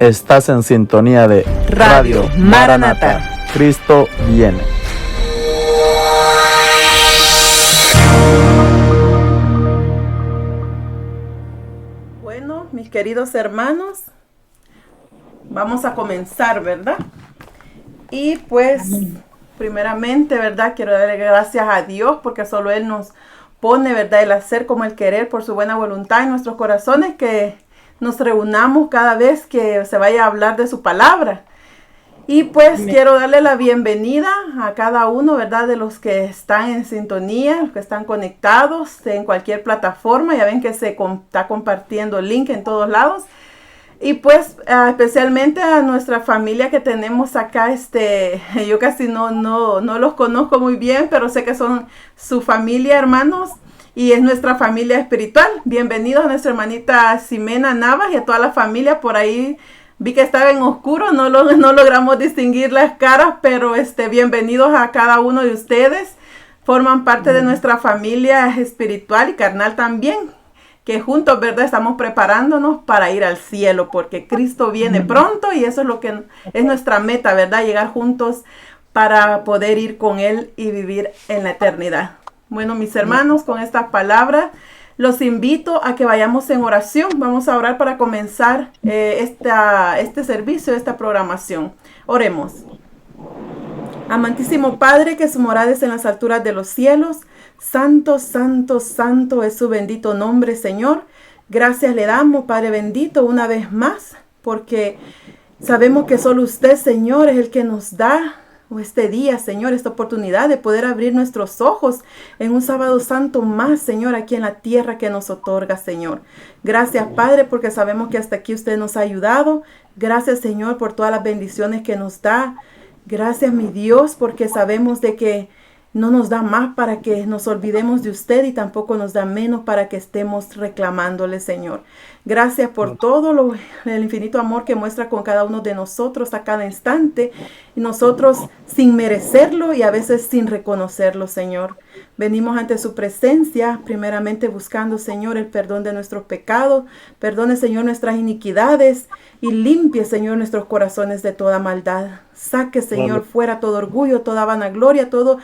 Estás en sintonía de Radio Maranata. Cristo viene. Bueno, mis queridos hermanos, vamos a comenzar, ¿verdad? Y pues, primeramente, ¿verdad? Quiero darle gracias a Dios porque solo Él nos pone, ¿verdad? El hacer como el querer por su buena voluntad en nuestros corazones, que nos reunamos cada vez que se vaya a hablar de su palabra. Y pues quiero darle la bienvenida a cada uno, ¿verdad? De los que están en sintonía, los que están conectados en cualquier plataforma. Ya ven que se está compartiendo el link en todos lados. Y pues especialmente a nuestra familia que tenemos acá, yo casi no los conozco muy bien, pero sé que son su familia, hermanos, y es nuestra familia espiritual. Bienvenidos a nuestra hermanita Ximena Navas y a toda la familia. Por ahí vi que estaba en oscuro, no logramos distinguir las caras, pero bienvenidos a cada uno de ustedes. Forman parte de nuestra familia espiritual y carnal también, que juntos, ¿verdad? Estamos preparándonos para ir al cielo, porque Cristo viene pronto y eso es lo que es nuestra meta, ¿verdad? Llegar juntos para poder ir con Él y vivir en la eternidad. Bueno, mis hermanos, con estas palabras los invito a que vayamos en oración. Vamos a orar para comenzar este servicio, esta programación. Oremos. Amantísimo Padre, que su morada es en las alturas de los cielos. Santo, santo, santo es su bendito nombre, Señor. Gracias le damos, Padre bendito, una vez más, porque sabemos que solo usted, Señor, es el que nos da este día, Señor, esta oportunidad de poder abrir nuestros ojos en un sábado santo más, Señor, aquí en la tierra que nos otorga, Señor. Gracias, Padre, porque sabemos que hasta aquí usted nos ha ayudado. Gracias, Señor, por todas las bendiciones que nos da. Gracias, mi Dios, porque sabemos de que no nos da más para que nos olvidemos de usted y tampoco nos da menos para que estemos reclamándole, Señor. Gracias por todo el infinito amor que muestra con cada uno de nosotros a cada instante, y nosotros sin merecerlo y a veces sin reconocerlo, Señor. Venimos ante su presencia, primeramente buscando, Señor, el perdón de nuestros pecados. Perdone, Señor, nuestras iniquidades y limpie, Señor, nuestros corazones de toda maldad. Saque, Señor, fuera todo orgullo, toda vanagloria, todo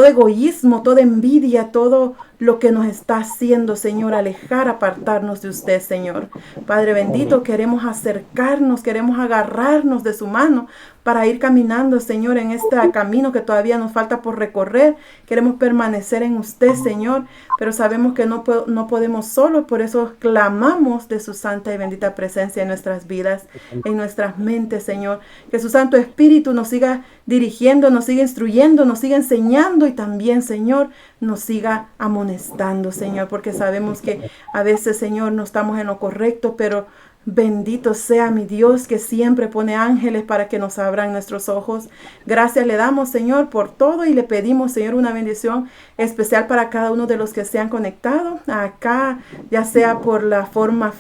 egoísmo, toda envidia, todo lo que nos está haciendo, Señor, alejar, apartarnos de usted, Señor. Padre bendito, queremos acercarnos, queremos agarrarnos de su mano para ir caminando, Señor, en este camino que todavía nos falta por recorrer. Queremos permanecer en usted, Señor, pero sabemos que no podemos solo, por eso clamamos de su santa y bendita presencia en nuestras vidas, en nuestras mentes, Señor. Que su Santo Espíritu nos siga dirigiendo, nos siga instruyendo, nos siga enseñando y también, Señor, nos siga amonestando, Señor, porque sabemos que a veces, Señor, no estamos en lo correcto, pero bendito sea mi Dios, que siempre pone ángeles para que nos abran nuestros ojos. Gracias le damos, Señor, por todo, y le pedimos, Señor, una bendición especial para cada uno de los que se han conectado acá, ya sea por la forma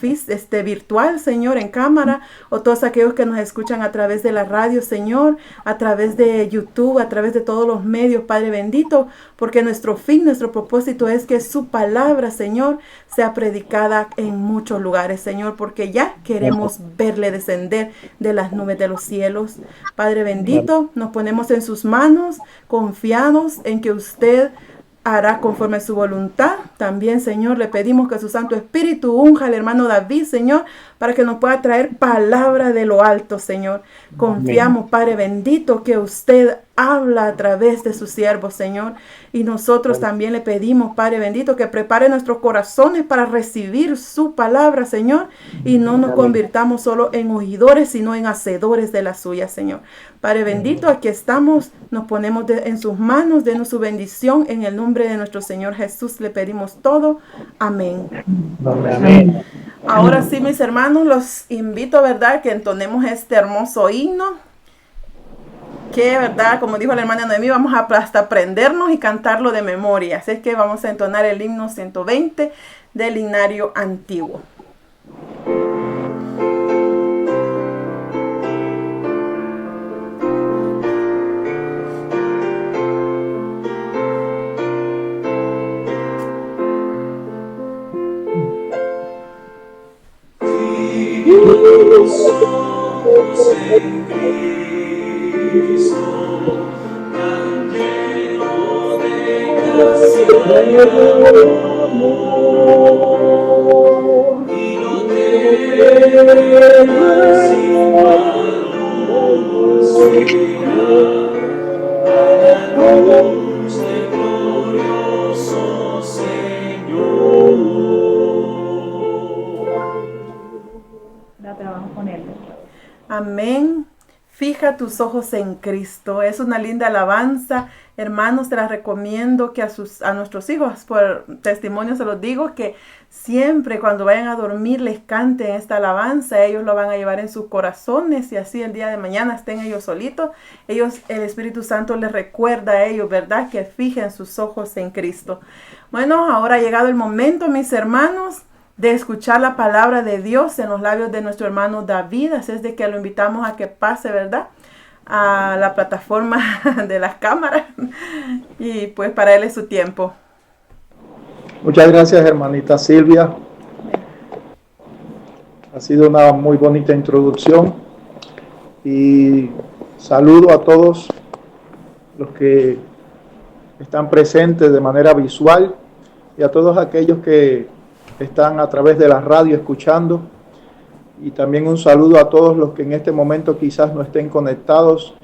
virtual, Señor, en cámara, o todos aquellos que nos escuchan a través de la radio, Señor, a través de YouTube, a través de todos los medios, Padre bendito, porque nuestro fin, nuestro propósito es que su palabra, Señor, sea predicada en muchos lugares, Señor, porque ya queremos verle descender de las nubes de los cielos. Padre bendito, nos ponemos en sus manos, confiados en que usted hará conforme a su voluntad. También, Señor, le pedimos que su Santo Espíritu unja al hermano David, Señor, para que nos pueda traer palabra de lo alto, Señor. Confiamos, Padre bendito, que usted habla a través de sus siervos, Señor. Y nosotros también le pedimos, Padre bendito, que prepare nuestros corazones para recibir su palabra, Señor. Y no nos convirtamos solo en oidores, sino en hacedores de la suya, Señor. Padre bendito, aquí estamos, nos ponemos en sus manos, denos su bendición. En el nombre de nuestro Señor Jesús le pedimos todo. Amén. Amén. Ahora sí, mis hermanos, los invito, ¿verdad?, que entonemos este hermoso himno, que, ¿verdad?, como dijo la hermana Noemí, vamos a hasta aprendernos y cantarlo de memoria. Así es que vamos a entonar el himno 120 del Himnario Antiguo. Amén. Fija tus ojos en Cristo. Es una linda alabanza. Hermanos, te la recomiendo que a nuestros hijos, por testimonio se los digo, que siempre cuando vayan a dormir les canten esta alabanza. Ellos lo van a llevar en sus corazones y así el día de mañana estén ellos solitos. El Espíritu Santo les recuerda a ellos, ¿verdad? Que fijen sus ojos en Cristo. Bueno, ahora ha llegado el momento, mis hermanos, de escuchar la palabra de Dios en los labios de nuestro hermano David. Así es de que lo invitamos a que pase, ¿verdad?, a la plataforma de las cámaras y pues para él es su tiempo. Muchas gracias, hermanita Silvia. Ha sido una muy bonita introducción y saludo a todos los que están presentes de manera visual y a todos aquellos que están a través de la radio escuchando, y también un saludo a todos los que en este momento quizás no estén conectados,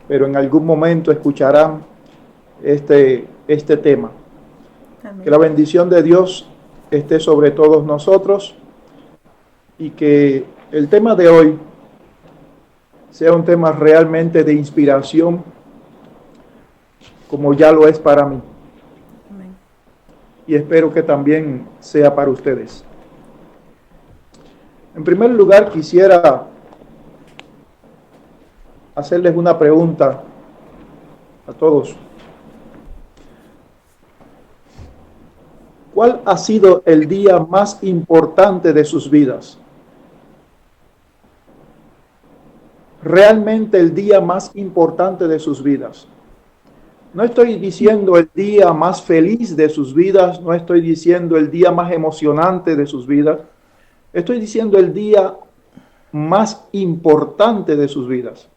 pero en algún momento escucharán este tema. Amén. Que la bendición de Dios esté sobre todos nosotros y que el tema de hoy sea un tema realmente de inspiración, como ya lo es para mí. Amén. Y espero que también sea para ustedes. En primer lugar, quisiera hacerles una pregunta a todos. ¿Cuál ha sido el día más importante de sus vidas? Realmente el día más importante de sus vidas. No estoy diciendo el día más feliz de sus vidas, no estoy diciendo el día más emocionante de sus vidas. Estoy diciendo el día más importante de sus vidas.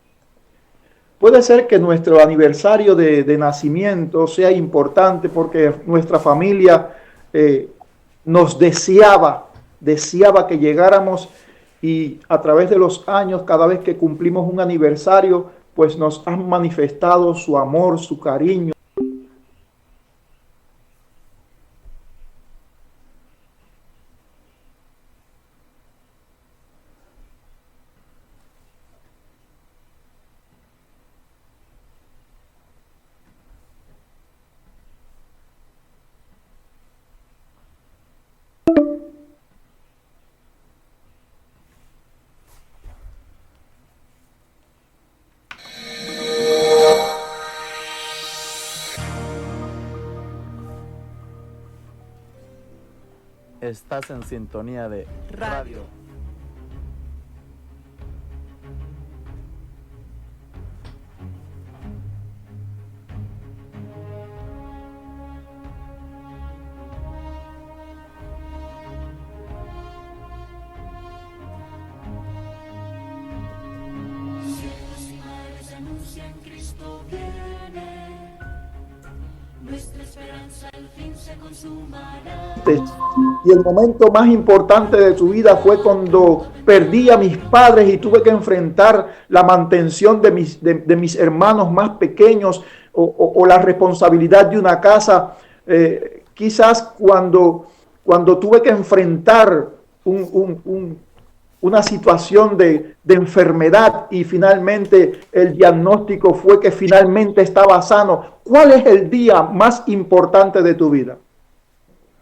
Puede ser que nuestro aniversario de nacimiento sea importante porque nuestra familia nos deseaba que llegáramos, y a través de los años, cada vez que cumplimos un aniversario, pues nos han manifestado su amor, su cariño. Estás en sintonía de radio. Y el momento más importante de su vida fue cuando perdí a mis padres y tuve que enfrentar la mantención de mis hermanos más pequeños o la responsabilidad de una casa. Quizás cuando tuve que enfrentar una situación de enfermedad y finalmente el diagnóstico fue que finalmente estaba sano. ¿Cuál es el día más importante de tu vida?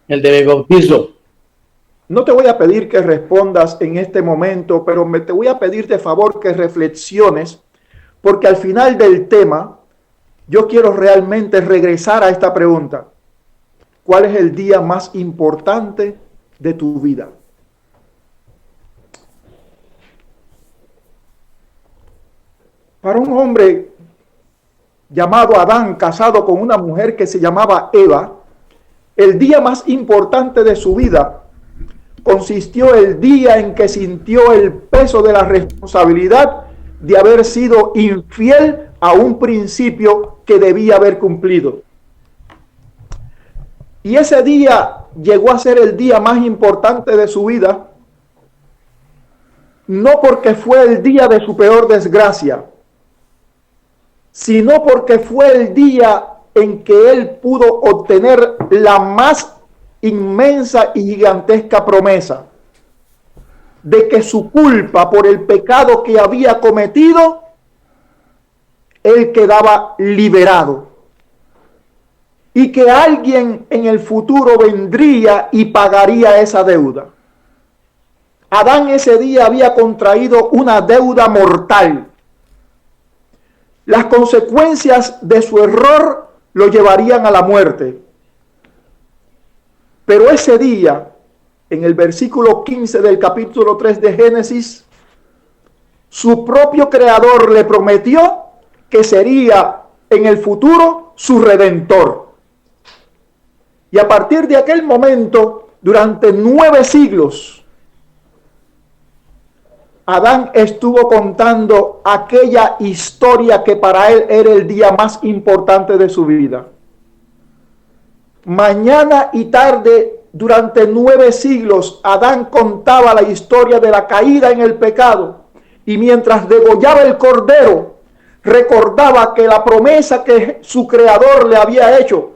El de mi bautizo. No te voy a pedir que respondas en este momento, pero te voy a pedir de favor que reflexiones, porque al final del tema yo quiero realmente regresar a esta pregunta. ¿Cuál es el día más importante de tu vida? Para un hombre llamado Adán, casado con una mujer que se llamaba Eva, el día más importante de su vida consistió el día en que sintió el peso de la responsabilidad de haber sido infiel a un principio que debía haber cumplido. Y ese día llegó a ser el día más importante de su vida, no porque fue el día de su peor desgracia, sino porque fue el día en que él pudo obtener la más inmensa y gigantesca promesa de que su culpa por el pecado que había cometido, él quedaba liberado. Y que alguien en el futuro vendría y pagaría esa deuda. Adán ese día había contraído una deuda mortal. Las consecuencias de su error lo llevarían a la muerte. Pero ese día, en el versículo 15 del capítulo 3 de Génesis, su propio creador le prometió que sería en el futuro su redentor. Y a partir de aquel momento, durante 9 siglos, Adán estuvo contando aquella historia que para él era el día más importante de su vida. Mañana y tarde, durante 9 siglos, Adán contaba la historia de la caída en el pecado. Y mientras degollaba el cordero, recordaba que la promesa que su creador le había hecho,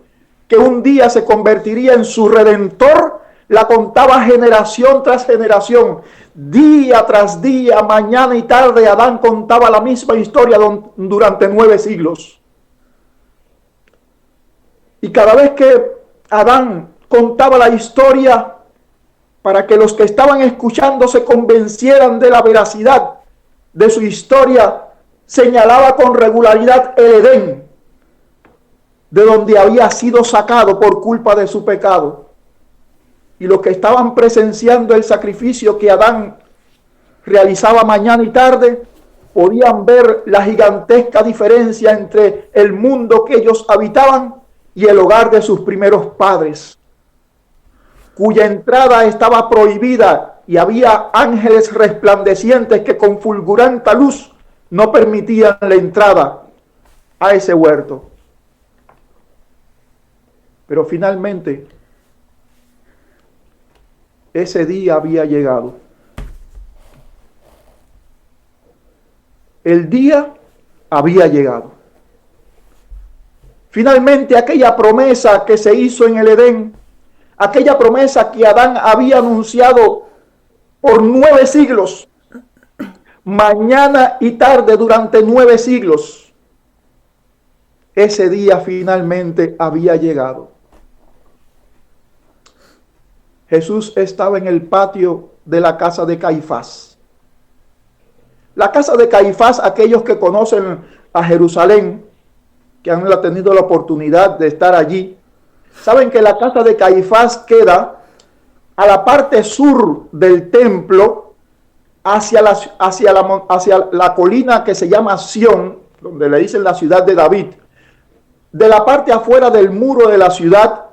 que un día se convertiría en su redentor, la contaba generación tras generación, día tras día, mañana y tarde. Adán contaba la misma historia durante 9 siglos. Y cada vez que Adán contaba la historia, para que los que estaban escuchando se convencieran de la veracidad de su historia, señalaba con regularidad el Edén, de donde había sido sacado por culpa de su pecado. Y los que estaban presenciando el sacrificio que Adán realizaba mañana y tarde, podían ver la gigantesca diferencia entre el mundo que ellos habitaban y el hogar de sus primeros padres, cuya entrada estaba prohibida, y había ángeles resplandecientes que con fulgurante luz no permitían la entrada a ese huerto. Pero finalmente, ese día había llegado. El día había llegado. Finalmente, aquella promesa que se hizo en el Edén, aquella promesa que Adán había anunciado por 9 siglos, mañana y tarde durante 9 siglos, ese día finalmente había llegado. Jesús estaba en el patio de la casa de Caifás. La casa de Caifás, aquellos que conocen a Jerusalén, que han tenido la oportunidad de estar allí, saben que la casa de Caifás queda a la parte sur del templo, hacia la colina que se llama Sión, donde le dicen la ciudad de David. De la parte afuera del muro de la ciudad,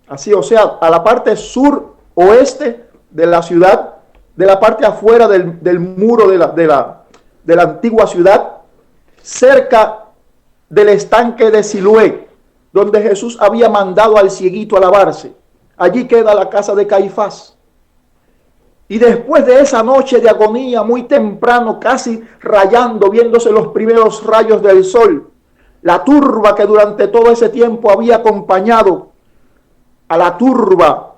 así, o sea, a la parte sur oeste de la ciudad, de la parte afuera del muro de la antigua ciudad, cerca del estanque de Siloé, donde Jesús había mandado al cieguito a lavarse. Allí queda la casa de Caifás. Y después de esa noche de agonía, muy temprano, casi rayando, viéndose los primeros rayos del sol, la turba que durante todo ese tiempo había acompañado a la turba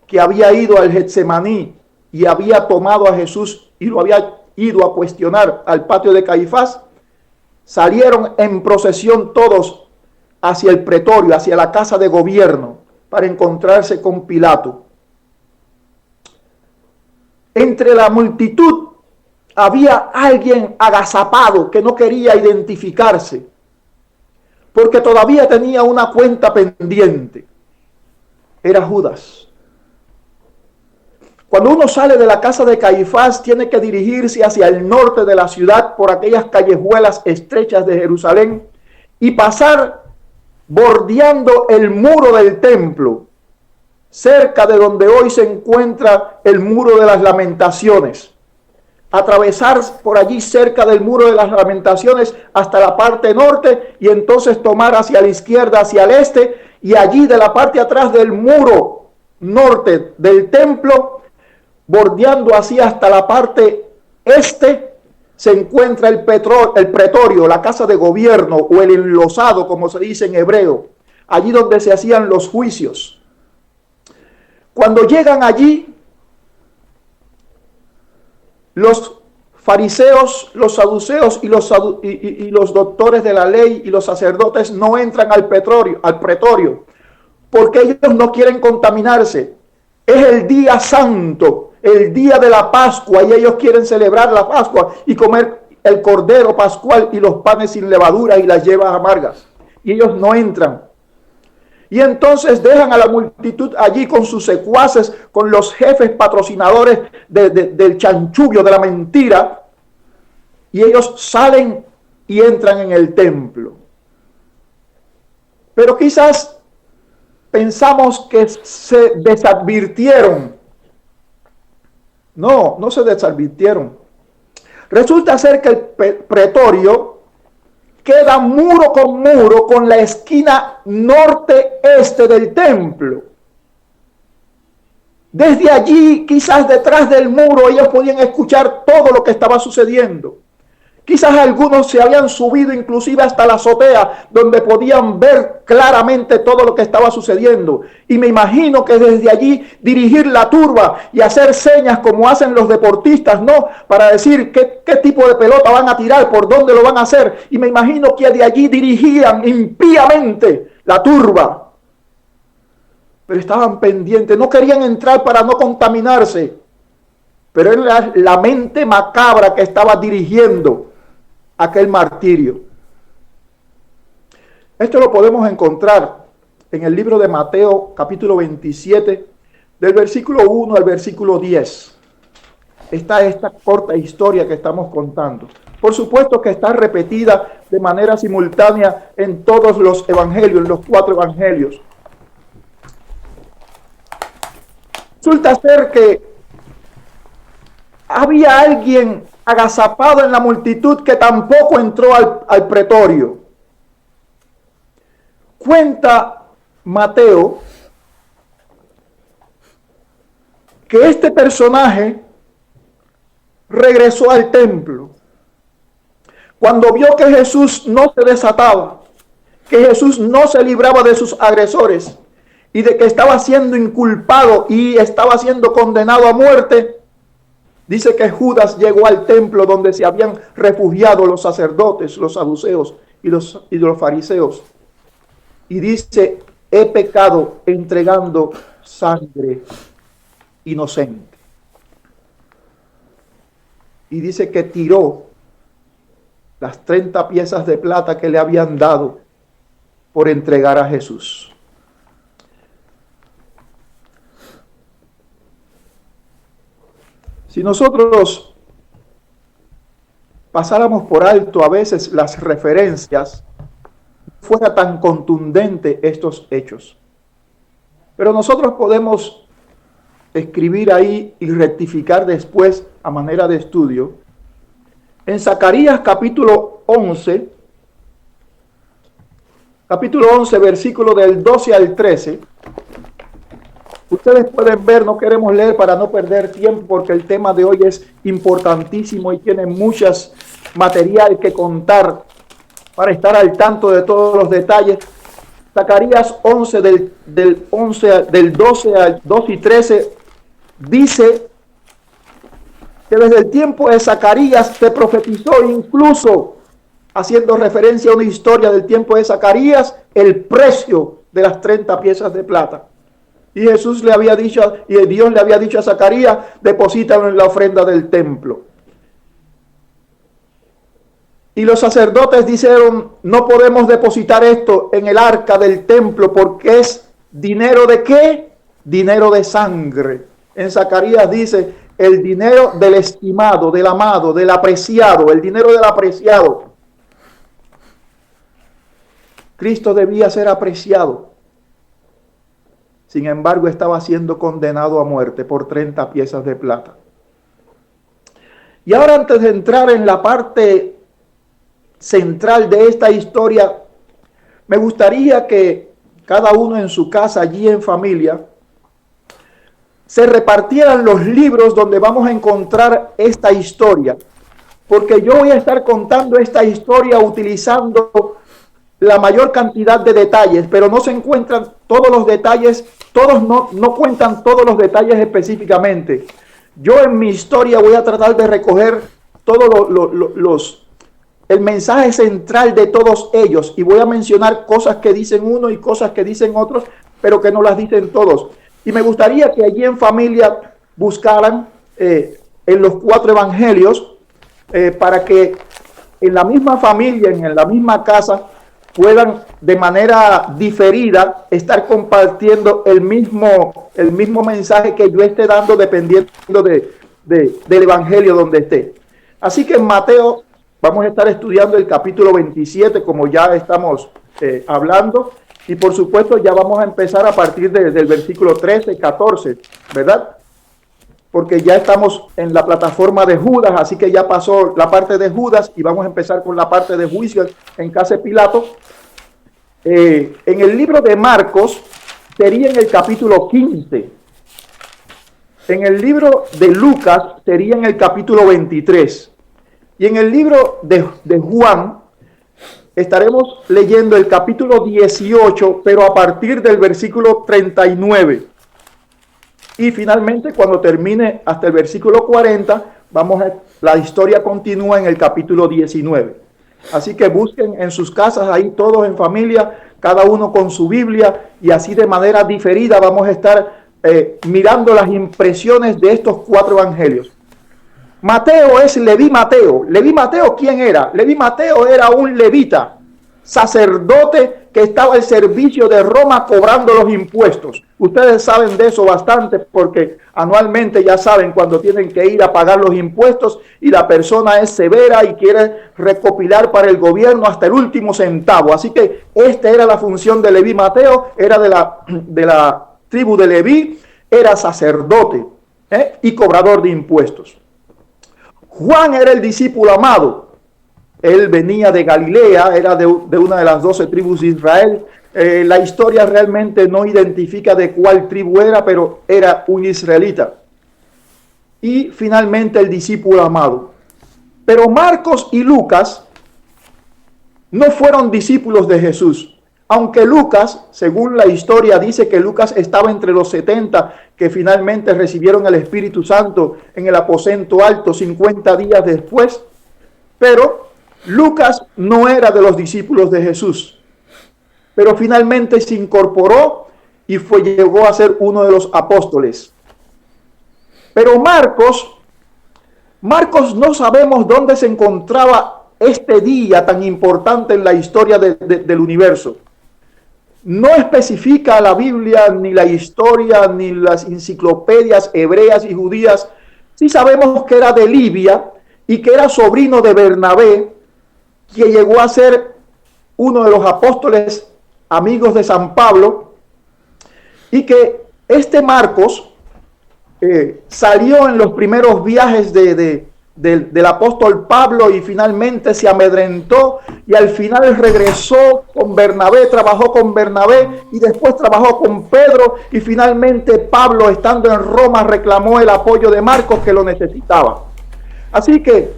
que había ido al Getsemaní y había tomado a Jesús y lo había ido a cuestionar al patio de Caifás, salieron en procesión todos hacia el pretorio, hacia la casa de gobierno, para encontrarse con Pilato. Entre la multitud había alguien agazapado que no quería identificarse, porque todavía tenía una cuenta pendiente. Era Judas. Cuando uno sale de la casa de Caifás, tiene que dirigirse hacia el norte de la ciudad por aquellas callejuelas estrechas de Jerusalén y pasar bordeando el muro del templo, cerca de donde hoy se encuentra el muro de las Lamentaciones. Atravesar por allí cerca del muro de las Lamentaciones hasta la parte norte y entonces tomar hacia la izquierda, hacia el este, Y allí de la parte atrás del muro norte del templo, bordeando así hasta la parte este, se encuentra el pretorio, la casa de gobierno o el enlosado, como se dice en hebreo, allí donde se hacían los juicios. Cuando llegan allí, los fariseos, los saduceos y los doctores de la ley y los sacerdotes no entran al pretorio, porque ellos no quieren contaminarse. Es el día santo, el día de la Pascua, y ellos quieren celebrar la Pascua y comer el cordero pascual y los panes sin levadura y las hierbas amargas. Y ellos no entran. Y entonces dejan a la multitud allí con sus secuaces, con los jefes patrocinadores del chanchullo, de la mentira, y ellos salen y entran en el templo. Pero quizás pensamos que se desadvirtieron. No, no se desadvirtieron. Resulta ser que el pretorio queda muro con la esquina norte-este del templo. Desde allí, quizás detrás del muro, ellos podían escuchar todo lo que estaba sucediendo. Quizás algunos se habían subido inclusive hasta la azotea, donde podían ver claramente todo lo que estaba sucediendo. Y me imagino que desde allí dirigir la turba y hacer señas como hacen los deportistas, ¿no? Para decir qué tipo de pelota van a tirar, por dónde lo van a hacer. Y me imagino que de allí dirigían impíamente la turba. Pero estaban pendientes, no querían entrar para no contaminarse. Pero era la mente macabra que estaba dirigiendo aquel martirio. Esto lo podemos encontrar en el libro de Mateo, capítulo 27, del versículo 1 al versículo 10. Está esta corta historia que estamos contando. Por supuesto que está repetida de manera simultánea en todos los evangelios, en los 4 evangelios. Resulta ser que había alguien agazapado en la multitud que tampoco entró al pretorio. Cuenta Mateo que este personaje regresó al templo cuando vio que Jesús no se desataba, que Jesús no se libraba de sus agresores y de que estaba siendo inculpado y estaba siendo condenado a muerte. Dice que Judas llegó al templo donde se habían refugiado los sacerdotes, los saduceos y los fariseos. Y dice, he pecado entregando sangre inocente. Y dice que tiró las 30 piezas de plata que le habían dado por entregar a Jesús. Si nosotros pasáramos por alto a veces las referencias, no fuera tan contundente estos hechos. Pero nosotros podemos escribir ahí y rectificar después a manera de estudio. En Zacarías capítulo 11, versículo del 12 al 13, ustedes pueden ver, no queremos leer para no perder tiempo porque el tema de hoy es importantísimo y tiene muchas material que contar para estar al tanto de todos los detalles. Zacarías 11 del 12 al 2 y 13 dice que desde el tiempo de Zacarías se profetizó, incluso haciendo referencia a una historia del tiempo de Zacarías, el precio de las 30 piezas de plata. Y Jesús le había dicho, y Dios le había dicho a Zacarías, deposítalo en la ofrenda del templo. Y los sacerdotes dijeron, no podemos depositar esto en el arca del templo porque es dinero de ¿qué? Dinero de sangre. En Zacarías dice, el dinero del estimado, del amado, del apreciado, el dinero del apreciado. Cristo debía ser apreciado. Sin embargo, estaba siendo condenado a muerte por 30 piezas de plata. Y ahora, antes de entrar en la parte central de esta historia, me gustaría que cada uno en su casa, allí en familia, se repartieran los libros donde vamos a encontrar esta historia, porque yo voy a estar contando esta historia utilizando la mayor cantidad de detalles, pero no se encuentran todos los detalles, todos no cuentan todos los detalles específicamente. Yo en mi historia voy a tratar de recoger todos el mensaje central de todos ellos, y voy a mencionar cosas que dicen uno y cosas que dicen otros, pero que no las dicen todos. Y me gustaría que allí en familia buscaran en los 4 evangelios para que en la misma familia, en la misma casa, puedan de manera diferida estar compartiendo el mismo mensaje que yo esté dando, dependiendo del evangelio donde esté. Así que en Mateo vamos a estar estudiando el capítulo 27, como ya estamos hablando, y por supuesto ya vamos a empezar a partir del versículo 13, 14, ¿verdad? Porque ya estamos en la plataforma de Judas, así que ya pasó la parte de Judas y vamos a empezar con la parte de juicio en casa de Pilato. En el libro de Marcos sería en el capítulo 15. En el libro de Lucas sería en el capítulo 23. Y en el libro de Juan estaremos leyendo el capítulo 18, pero a partir del versículo 39. Y finalmente, cuando termine hasta el versículo 40, la historia continúa en el capítulo 19. Así que busquen en sus casas, ahí todos en familia, cada uno con su Biblia, y así de manera diferida vamos a estar mirando las impresiones de estos 4 evangelios. Mateo es Leví Mateo. ¿Leví Mateo quién era? Leví Mateo era un levita, sacerdote que estaba al servicio de Roma cobrando los impuestos. Ustedes saben de eso bastante porque anualmente ya saben cuando tienen que ir a pagar los impuestos y la persona es severa y quiere recopilar para el gobierno hasta el último centavo. Así que esta era la función de Leví Mateo, era de la tribu de Leví, era sacerdote y cobrador de impuestos. Juan era el discípulo amado. Él venía de Galilea, era de una de las 12 tribus de Israel. La historia realmente no identifica de cuál tribu era, pero era un israelita. Y finalmente el discípulo amado. Pero Marcos y Lucas no fueron discípulos de Jesús. Aunque Lucas, según la historia, dice que Lucas estaba entre los 70 que finalmente recibieron el Espíritu Santo en el aposento alto 50 días después. Pero Lucas no era de los discípulos de Jesús. Pero finalmente se incorporó y llegó a ser uno de los apóstoles. Pero Marcos no sabemos dónde se encontraba este día tan importante en la historia del universo. No especifica la Biblia, ni la historia, ni las enciclopedias hebreas y judías. Sí sabemos que era de Libia y que era sobrino de Bernabé, que llegó a ser uno de los apóstoles amigos de San Pablo, y que este Marcos salió en los primeros viajes del apóstol Pablo y finalmente se amedrentó y al final regresó con Bernabé, trabajó con Bernabé y después trabajó con Pedro, y finalmente Pablo, estando en Roma, reclamó el apoyo de Marcos, que lo necesitaba. Así que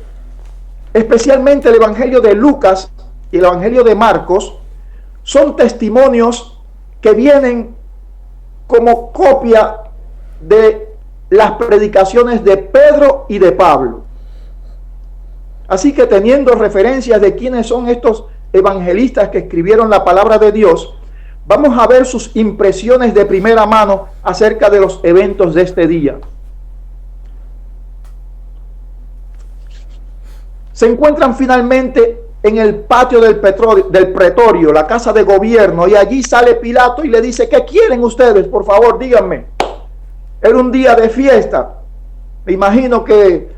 especialmente el evangelio de Lucas y el evangelio de Marcos son testimonios que vienen como copia de las predicaciones de Pedro y de Pablo. Así que teniendo referencias de quiénes son estos evangelistas que escribieron la palabra de Dios, vamos a ver sus impresiones de primera mano acerca de los eventos de este día. Se encuentran finalmente en el patio del pretorio, la casa de gobierno, y allí sale Pilato y le dice: ¿qué quieren ustedes? Por favor, díganme. Era un día de fiesta. Me imagino que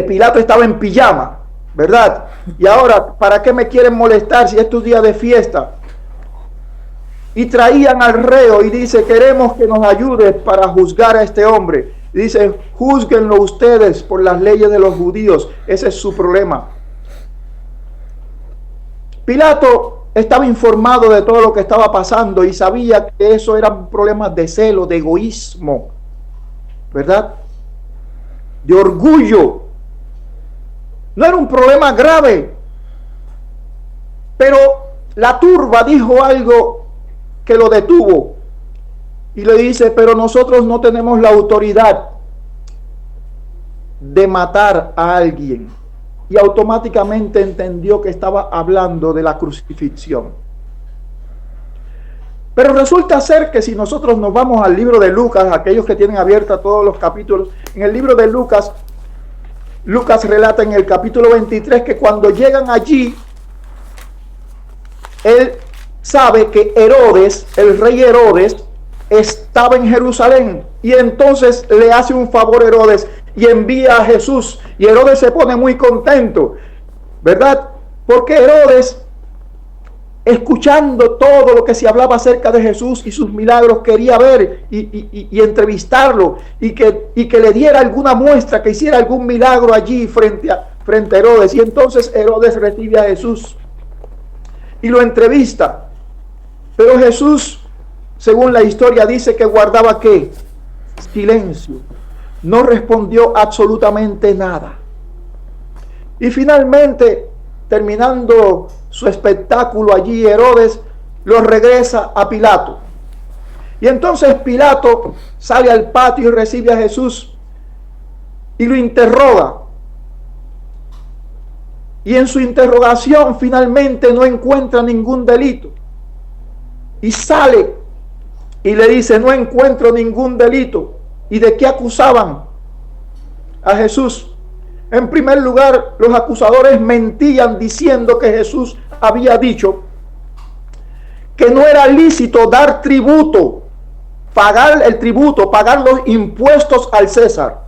Pilato estaba en pijama, ¿verdad? Y ahora, ¿para qué me quieren molestar si es un día de fiesta? Y traían al reo y dice: queremos que nos ayudes para juzgar a este hombre. Y dice: júzguenlo ustedes por las leyes de los judíos. Ese es su problema. Pilato estaba informado de todo lo que estaba pasando y sabía que eso eran problemas de celo, de egoísmo, ¿verdad? De orgullo. No era un problema grave, pero la turba dijo algo que lo detuvo y le dice: pero nosotros no tenemos la autoridad de matar a alguien. Y automáticamente entendió que estaba hablando de la crucifixión. Pero resulta ser que si nosotros nos vamos al libro de Lucas, aquellos que tienen abierta todos los capítulos, en el libro de Lucas, Lucas relata en el capítulo 23 que cuando llegan allí, él sabe que Herodes, el rey Herodes, estaba en Jerusalén, y entonces le hace un favor Herodes y envía a Jesús, y Herodes se pone muy contento, ¿verdad? Porque Herodes, escuchando todo lo que se hablaba acerca de Jesús y sus milagros, quería ver y entrevistarlo, y que le diera alguna muestra, que hiciera algún milagro allí frente a Herodes. Y entonces Herodes recibe a Jesús y lo entrevista, pero Jesús, según la historia, dice que guardaba ¿qué? Silencio. No respondió absolutamente nada. Y finalmente, terminando su espectáculo allí, Herodes lo regresa a Pilato. Y entonces Pilato sale al patio y recibe a Jesús y lo interroga. Y en su interrogación finalmente no encuentra ningún delito. Y sale y le dice: no encuentro ningún delito. ¿Y de qué acusaban a Jesús? En primer lugar, los acusadores mentían diciendo que Jesús había dicho que no era lícito dar tributo, pagar el tributo, pagar los impuestos al César.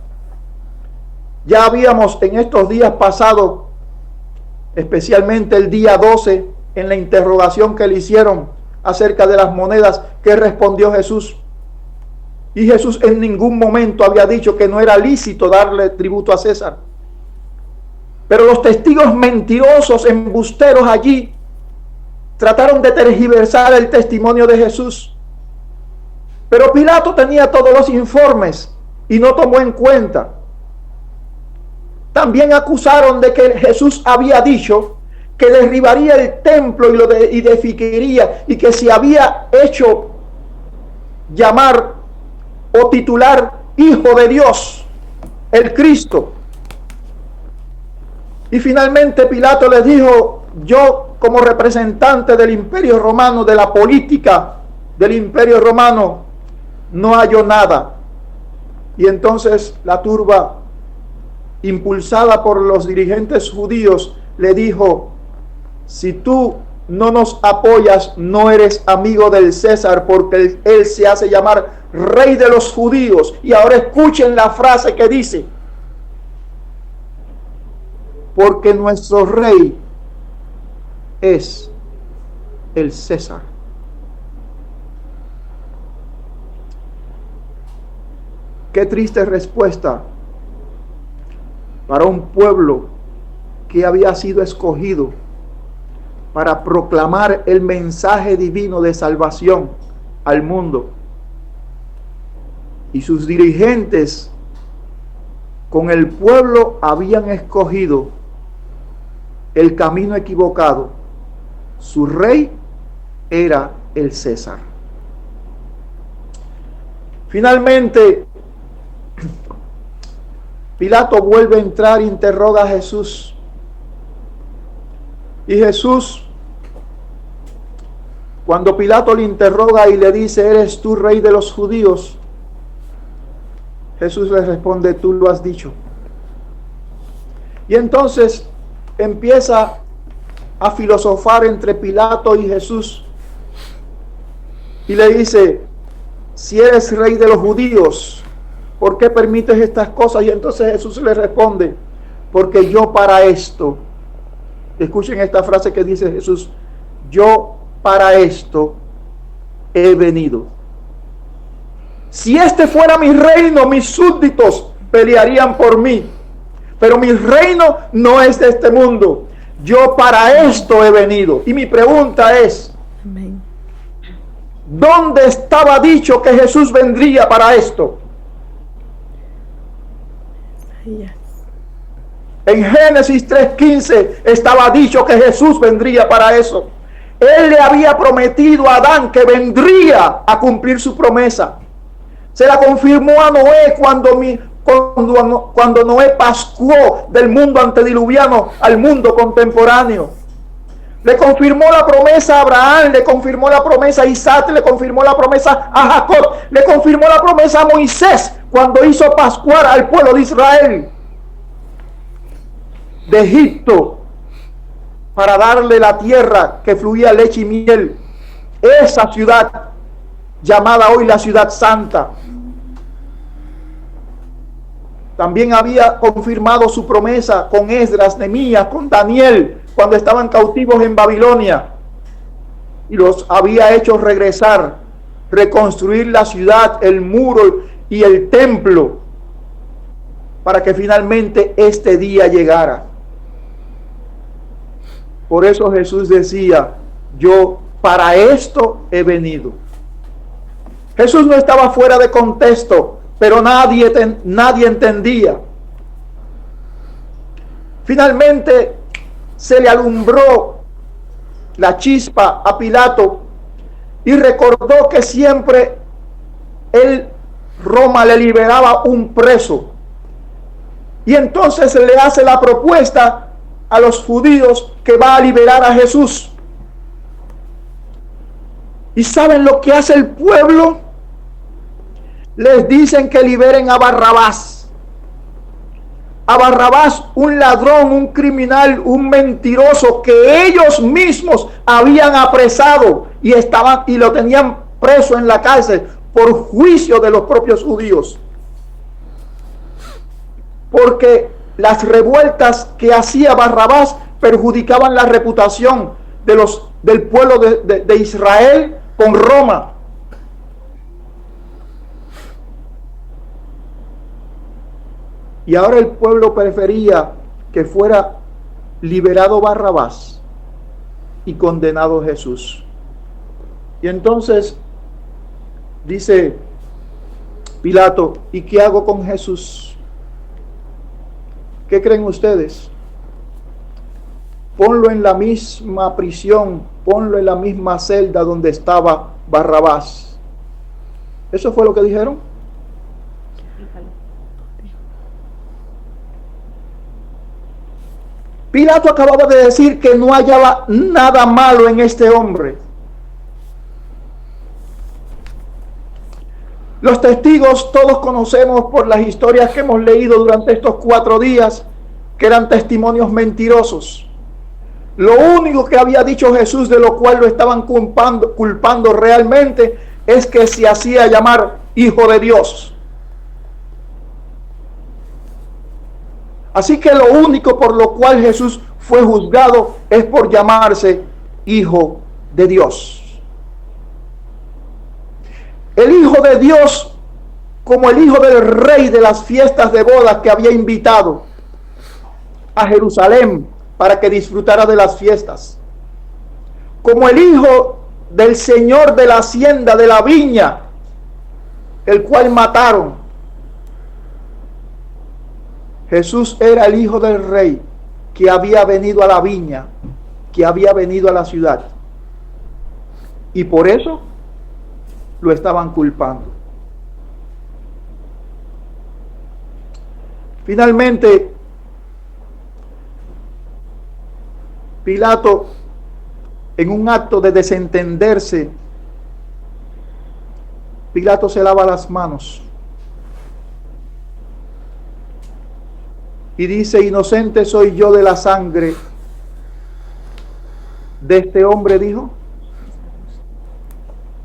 Ya habíamos en estos días pasados, especialmente el día 12, en la interrogación que le hicieron acerca de las monedas, que respondió Jesús. Y Jesús en ningún momento había dicho que no era lícito darle tributo a César. Pero los testigos mentirosos, embusteros allí, trataron de tergiversar el testimonio de Jesús. Pero Pilato tenía todos los informes y no tomó en cuenta. También acusaron de que Jesús había dicho que derribaría el templo y edificaría, y que se había hecho llamar o titular Hijo de Dios, el Cristo. Y finalmente Pilato les dijo: yo, como representante del Imperio Romano, de la política del Imperio Romano, no hallo nada. Y entonces la turba, impulsada por los dirigentes judíos, le dijo: si tú no nos apoyas, no eres amigo del César, porque él se hace llamar Rey de los Judíos. Y ahora escuchen la frase que dice: porque nuestro rey es el César. Qué triste respuesta para un pueblo que había sido escogido para proclamar el mensaje divino de salvación al mundo. Y sus dirigentes con el pueblo habían escogido el camino equivocado. Su rey era el César. Finalmente, Pilato vuelve a entrar, interroga a Jesús. Y Jesús, cuando Pilato le interroga y le dice: ¿eres tú rey de los judíos?, Jesús le responde: tú lo has dicho. Y entonces empieza a filosofar entre Pilato y Jesús y le dice: si eres rey de los judíos, ¿por qué permites estas cosas? Y entonces Jesús le responde: porque yo para esto, escuchen esta frase que dice Jesús, yo para esto he venido. Si este fuera mi reino, mis súbditos pelearían por mí, pero mi reino no es de este mundo. Yo para esto he venido. Y mi pregunta es, Amén. ¿dónde estaba dicho que Jesús vendría para esto? Yes. En Génesis 3:15 estaba dicho que Jesús vendría para eso. Él le había prometido a Adán que vendría a cumplir su promesa. Se la confirmó a Noé cuando Noé pascuó del mundo antediluviano al mundo contemporáneo. Le confirmó la promesa a Abraham, le confirmó la promesa a Isaac, le confirmó la promesa a Jacob, le confirmó la promesa a Moisés cuando hizo pascuar al pueblo de Israel de Egipto para darle la tierra que fluía leche y miel. Esa ciudad llamada hoy la ciudad santa. También había confirmado su promesa con Esdras, Nehemías, con Daniel, cuando estaban cautivos en Babilonia, y los había hecho regresar, reconstruir la ciudad, el muro y el templo, para que finalmente este día llegara. Por eso Jesús decía, yo para esto he venido. Jesús no estaba fuera de contexto, pero nadie entendía. Finalmente se le alumbró la chispa a Pilato y recordó que siempre Roma le liberaba un preso. Y entonces se le hace la propuesta a los judíos que va a liberar a Jesús. ¿Y saben lo que hace el pueblo? Les dicen que liberen a Barrabás. A Barrabás, un ladrón, un criminal, un mentiroso que ellos mismos habían apresado y lo tenían preso en la cárcel por juicio de los propios judíos. Porque las revueltas que hacía Barrabás perjudicaban la reputación del pueblo de Israel con Roma. Y ahora el pueblo prefería que fuera liberado Barrabás y condenado Jesús. Y entonces dice Pilato, ¿y qué hago con Jesús? ¿Qué creen ustedes? Ponlo en la misma prisión, ponlo en la misma celda donde estaba Barrabás. ¿Eso fue lo que dijeron? Pilato acababa de decir que no hallaba nada malo en este hombre. Los testigos todos conocemos por las historias que hemos leído durante estos 4 días que eran testimonios mentirosos. Lo único que había dicho Jesús, de lo cual lo estaban culpando realmente, es que se hacía llamar Hijo de Dios. Así que lo único por lo cual Jesús fue juzgado es por llamarse Hijo de Dios. El Hijo de Dios, como el hijo del rey de las fiestas de bodas que había invitado a Jerusalén para que disfrutara de las fiestas. Como el hijo del señor de la hacienda de la viña, el cual mataron. Jesús era el hijo del rey que había venido a la viña, que había venido a la ciudad. Y por eso lo estaban culpando. Finalmente, Pilato, en un acto de desentenderse, Pilato se lava las manos y dice: inocente soy yo de la sangre de este hombre, dijo.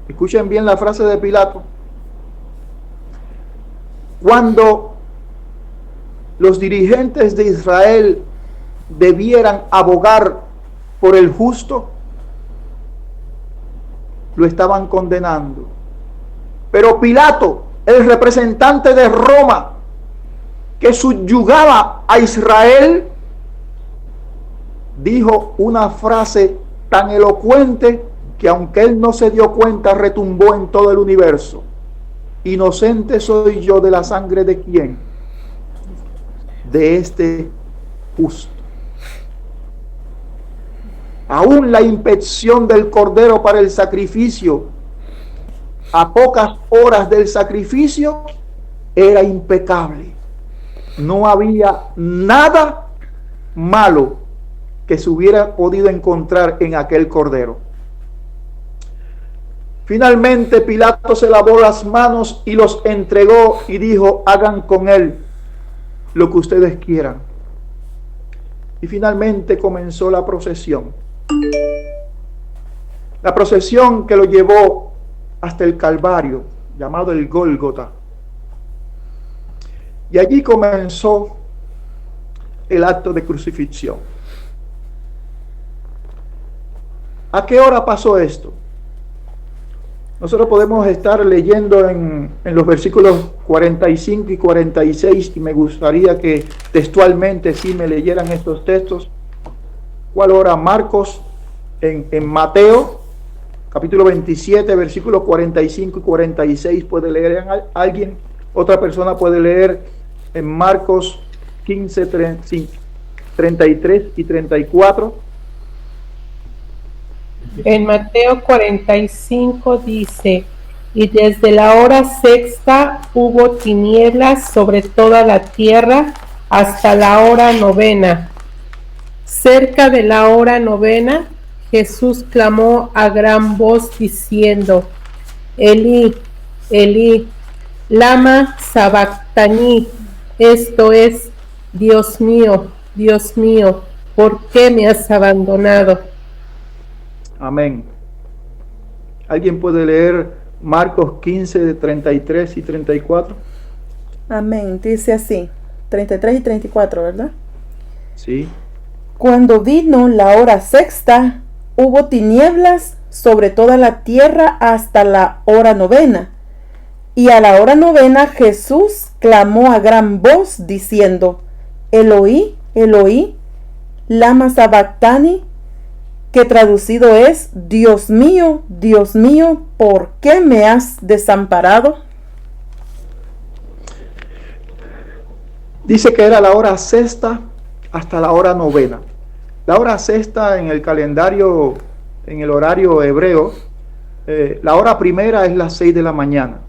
Escuchen bien la frase de Pilato. Cuando los dirigentes de Israel debieran abogar por el justo, lo estaban condenando. Pero Pilato, el representante de Roma, que subyugaba a Israel, dijo una frase tan elocuente que aunque él no se dio cuenta, retumbó en todo el universo. Inocente soy yo de la sangre de quién? De este justo. Aún la inspección del cordero para el sacrificio, a pocas horas del sacrificio, era impecable. No había nada malo que se hubiera podido encontrar en aquel cordero. Finalmente Pilato se lavó las manos y los entregó y dijo: hagan con él lo que ustedes quieran. Y finalmente comenzó la procesión. La procesión que lo llevó hasta el Calvario, llamado el Gólgota. Y allí comenzó el acto de crucifixión. ¿A qué hora pasó esto? Nosotros podemos estar leyendo en los versículos 45 y 46 y me gustaría que textualmente sí me leyeran estos textos. ¿Cuál hora? Marcos, en Mateo, capítulo 27, versículos 45 y 46. ¿Puede leer alguien? Otra persona puede leer en Marcos 15, 33 y 34. En Mateo 45 dice: y desde la hora sexta hubo tinieblas sobre toda la tierra hasta la hora novena. Cerca de la hora novena, Jesús clamó a gran voz diciendo: Elí, Elí, lama sabactani. Esto es: Dios mío, ¿por qué me has abandonado? Amén. ¿Alguien puede leer Marcos 15, 33 y 34? Amén. Dice así, 33 y 34, ¿verdad? Sí. Cuando vino la hora sexta, hubo tinieblas sobre toda la tierra hasta la hora novena. Y a la hora novena Jesús clamó a gran voz diciendo: Eloí, Eloí, lama sabactani, que traducido es: Dios mío, ¿por qué me has desamparado? Dice que era la hora sexta hasta la hora novena. La hora sexta en el calendario, en el horario hebreo, la hora primera es las 6 de la mañana.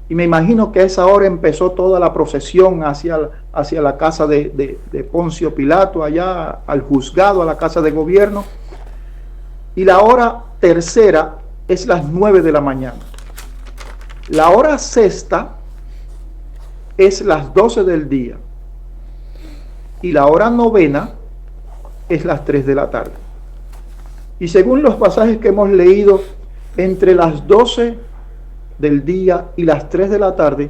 Y me imagino que a esa hora empezó toda la procesión hacia la casa de Poncio Pilato, allá al juzgado, a la casa de gobierno. Y la hora tercera es las 9 de la mañana. La hora sexta es las 12 del día. Y la hora novena es las 3 de la tarde. Y según los pasajes que hemos leído, entre las 12 del día y las 3 de la tarde,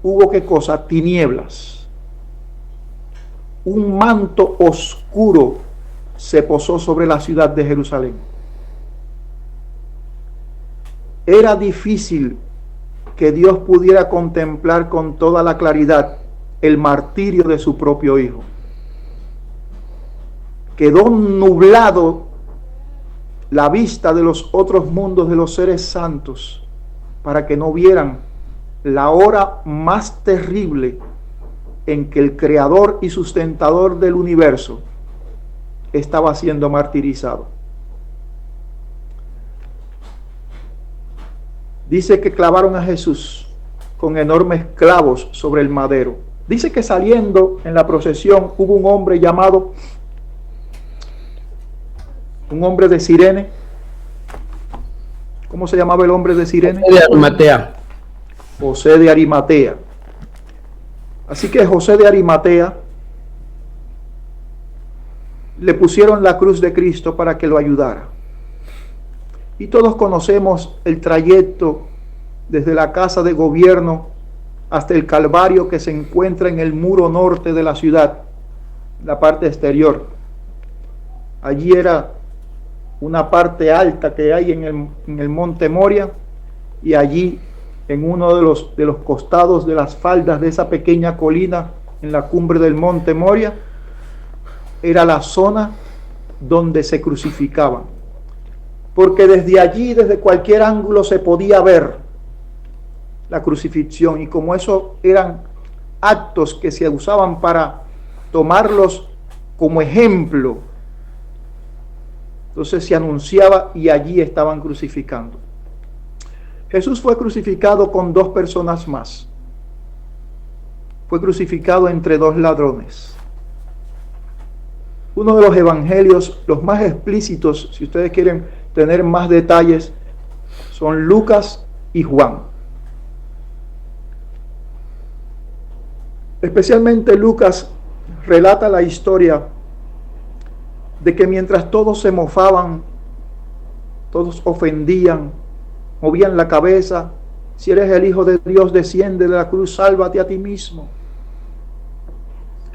hubo ¿qué cosa? Tinieblas. Un manto oscuro se posó sobre la ciudad de Jerusalén. Era difícil que Dios pudiera contemplar con toda la claridad el martirio de su propio Hijo. Quedó nublado la vista de los otros mundos de los seres santos para que no vieran la hora más terrible en que el creador y sustentador del universo estaba siendo martirizado. Dice que clavaron a Jesús con enormes clavos sobre el madero. Dice que saliendo en la procesión hubo un hombre llamado, un hombre de Cirene. ¿Cómo se llamaba el hombre de Cirene? José de Arimatea. José de Arimatea. Así que José de Arimatea le pusieron la cruz de Cristo para que lo ayudara. Y todos conocemos el trayecto desde la casa de gobierno hasta el Calvario, que se encuentra en el muro norte de la ciudad, la parte exterior. Allí era una parte alta que hay en el monte Moria, y allí en uno de los costados de las faldas de esa pequeña colina en la cumbre del monte Moria era la zona donde se crucificaban, porque desde allí, desde cualquier ángulo, se podía ver la crucifixión, y como eso eran actos que se usaban para tomarlos como ejemplo, entonces se anunciaba y allí estaban crucificando. Jesús fue crucificado con 2 personas más. Fue crucificado entre 2 ladrones. Uno de los evangelios, los más explícitos, si ustedes quieren tener más detalles, son Lucas y Juan. Especialmente Lucas relata la historia de que mientras todos se mofaban, todos ofendían, movían la cabeza: si eres el Hijo de Dios, desciende de la cruz, sálvate a ti mismo.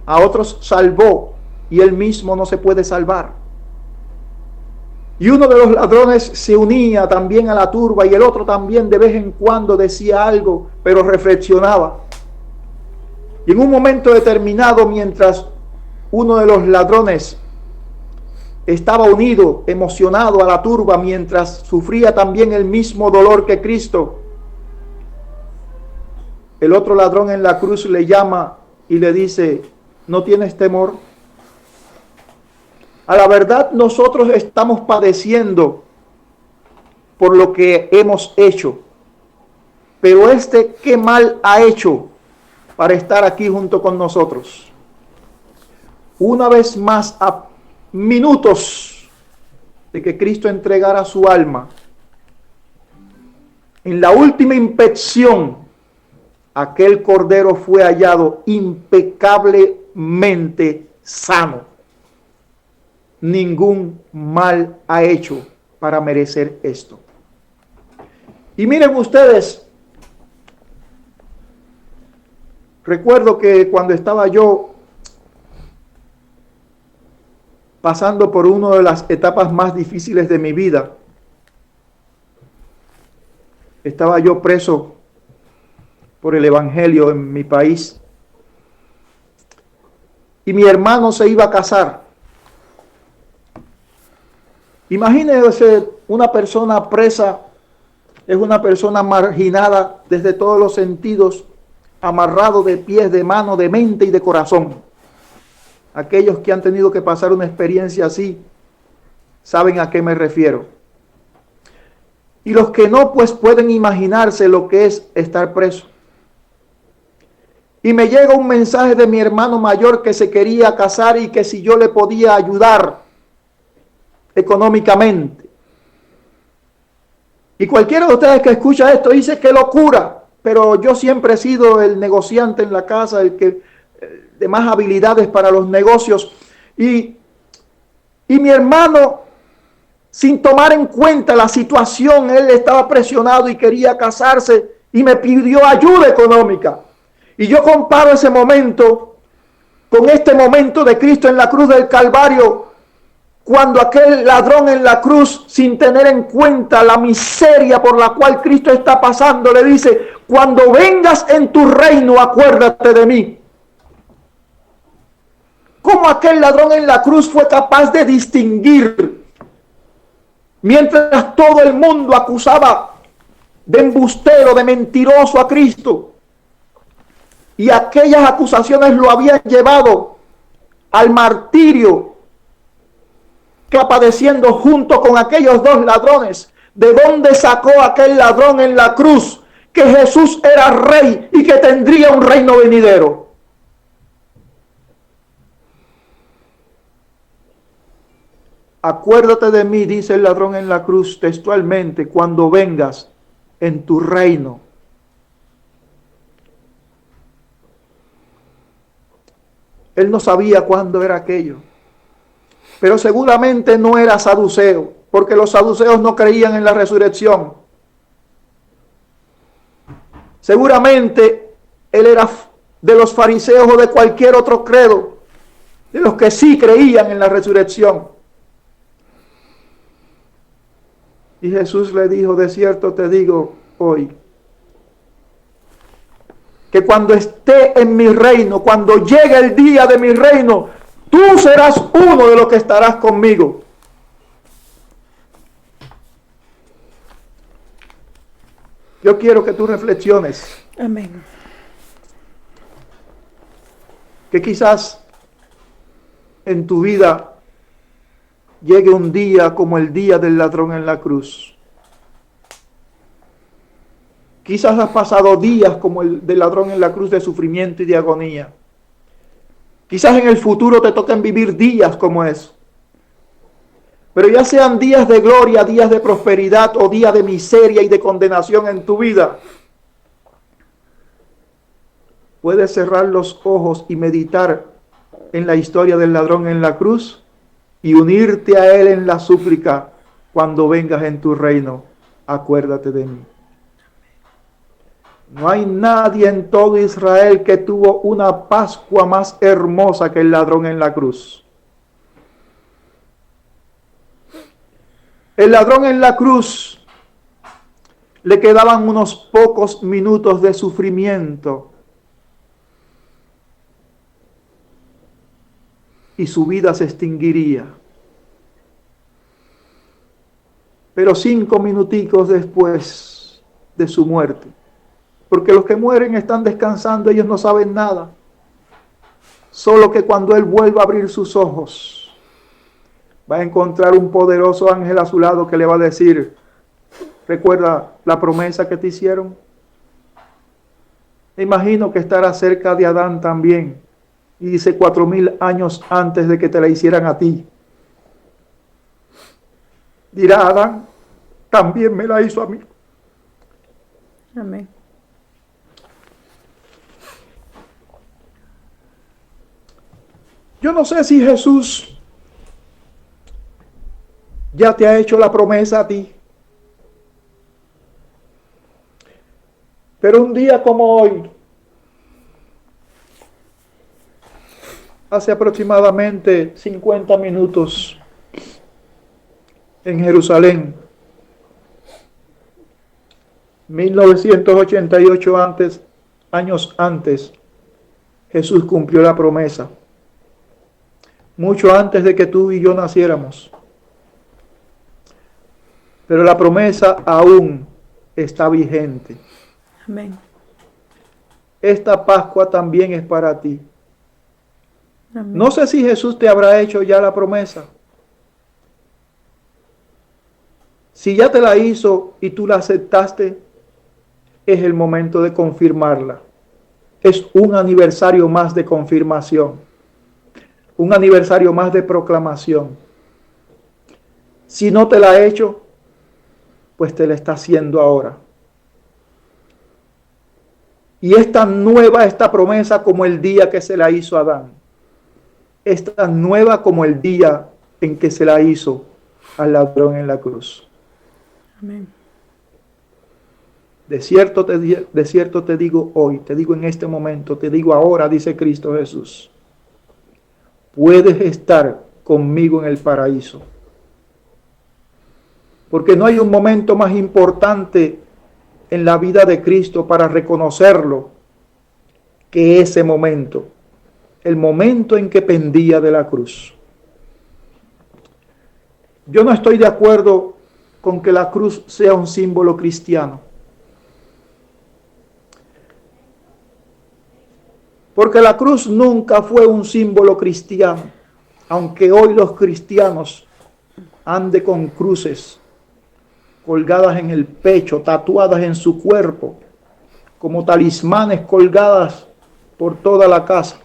A otros salvó y él mismo no se puede salvar. Y uno de los ladrones se unía también a la turba, y el otro también de vez en cuando decía algo, pero reflexionaba. Y en un momento determinado, mientras uno de los ladrones estaba unido, emocionado a la turba, mientras sufría también el mismo dolor que Cristo, el otro ladrón en la cruz le llama y le dice: ¿no tienes temor? A la verdad, nosotros estamos padeciendo por lo que hemos hecho, pero ¿qué mal ha hecho para estar aquí junto con nosotros? Una vez más, a minutos de que Cristo entregara su alma, en la última inspección, aquel cordero fue hallado impecablemente sano. Ningún mal ha hecho para merecer esto. Y miren ustedes, recuerdo que cuando estaba yo pasando por una de las etapas más difíciles de mi vida, estaba yo preso por el evangelio en mi país, y mi hermano se iba a casar. Imagínense, una persona presa es una persona marginada desde todos los sentidos, amarrado de pies, de manos, de mente y de corazón. Aquellos que han tenido que pasar una experiencia así saben a qué me refiero. Y los que no, pues pueden imaginarse lo que es estar preso. Y me llega un mensaje de mi hermano mayor que se quería casar y que si yo le podía ayudar económicamente. Y cualquiera de ustedes que escucha esto dice: qué locura, pero yo siempre he sido el negociante en la casa, el que de más habilidades para los negocios. Y mi hermano, sin tomar en cuenta la situación, él estaba presionado y quería casarse y me pidió ayuda económica. Y yo comparo ese momento con este momento de Cristo en la cruz del Calvario, cuando aquel ladrón en la cruz, sin tener en cuenta la miseria por la cual Cristo está pasando, le dice: cuando vengas en tu reino, acuérdate de mí. ¿Cómo aquel ladrón en la cruz fue capaz de distinguir, mientras todo el mundo acusaba de embustero, de mentiroso a Cristo, y aquellas acusaciones lo habían llevado al martirio, que va padeciendo junto con aquellos 2 ladrones? ¿De dónde sacó aquel ladrón en la cruz que Jesús era rey y que tendría un reino venidero? Acuérdate de mí, dice el ladrón en la cruz textualmente, cuando vengas en tu reino. Él no sabía cuándo era aquello, pero seguramente no era saduceo, porque los saduceos no creían en la resurrección. Seguramente él era de los fariseos o de cualquier otro credo, de los que sí creían en la resurrección. Y Jesús le dijo: de cierto te digo hoy, que cuando esté en mi reino, cuando llegue el día de mi reino, Tú serás uno de los que estarás conmigo. Yo quiero que tú reflexiones. Amén. Que quizás en tu vida llegue un día como el día del ladrón en la cruz. Quizás has pasado días como el del ladrón en la cruz de sufrimiento y de agonía. Quizás en el futuro te toquen vivir días como eso. Pero ya sean días de gloria, días de prosperidad o días de miseria y de condenación en tu vida, puedes cerrar los ojos y meditar en la historia del ladrón en la cruz y unirte a él en la súplica cuando vengas en tu reino. Acuérdate de mí. No hay nadie en todo Israel que tuvo una Pascua más hermosa que el ladrón en la cruz. El ladrón en la cruz le quedaban unos pocos minutos de sufrimiento y su vida se extinguiría. Pero 5 minuticos después de su muerte, porque los que mueren están descansando, ellos no saben nada. Solo que cuando Él vuelva a abrir sus ojos, va a encontrar un poderoso ángel a su lado que le va a decir: ¿recuerda la promesa que te hicieron? Me imagino que estará cerca de Adán también. Y dice 4000 años antes de que te la hicieran a ti. Dirá Adán: también me la hizo a mí. Amén. Yo no sé si Jesús ya te ha hecho la promesa a ti. Pero un día como hoy, hace aproximadamente 50 minutos, en Jerusalén, 1988 años antes, Jesús cumplió la promesa. Mucho antes de que tú y yo naciéramos. Pero la promesa aún está vigente. Amén. Esta Pascua también es para ti. Amén. No sé si Jesús te habrá hecho ya la promesa. Si ya te la hizo y tú la aceptaste, es el momento de confirmarla. Es un aniversario más de confirmación. Un aniversario más de proclamación. Si no te la ha hecho, pues te la está haciendo ahora. Y es tan nueva esta promesa como el día que se la hizo a Adán. Es tan nueva como el día en que se la hizo al ladrón en la cruz. Amén. De cierto te digo hoy, te digo en este momento, te digo ahora, dice Cristo Jesús. Puedes estar conmigo en el paraíso. Porque no hay un momento más importante en la vida de Cristo para reconocerlo que ese momento, el momento en que pendía de la cruz. Yo no estoy de acuerdo con que la cruz sea un símbolo cristiano. Porque la cruz nunca fue un símbolo cristiano, aunque hoy los cristianos anden con cruces colgadas en el pecho, tatuadas en su cuerpo, como talismanes colgadas por toda la casa.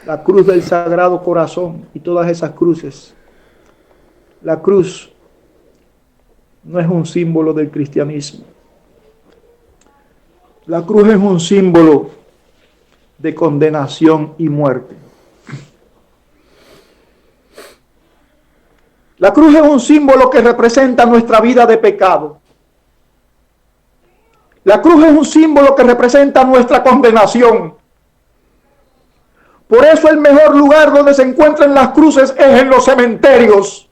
La cruz del Sagrado Corazón y todas esas cruces. La cruz no es un símbolo del cristianismo. La cruz es un símbolo de condenación y muerte. La cruz es un símbolo que representa nuestra vida de pecado. La cruz es un símbolo que representa nuestra condenación. Por eso el mejor lugar donde se encuentran las cruces es en los cementerios.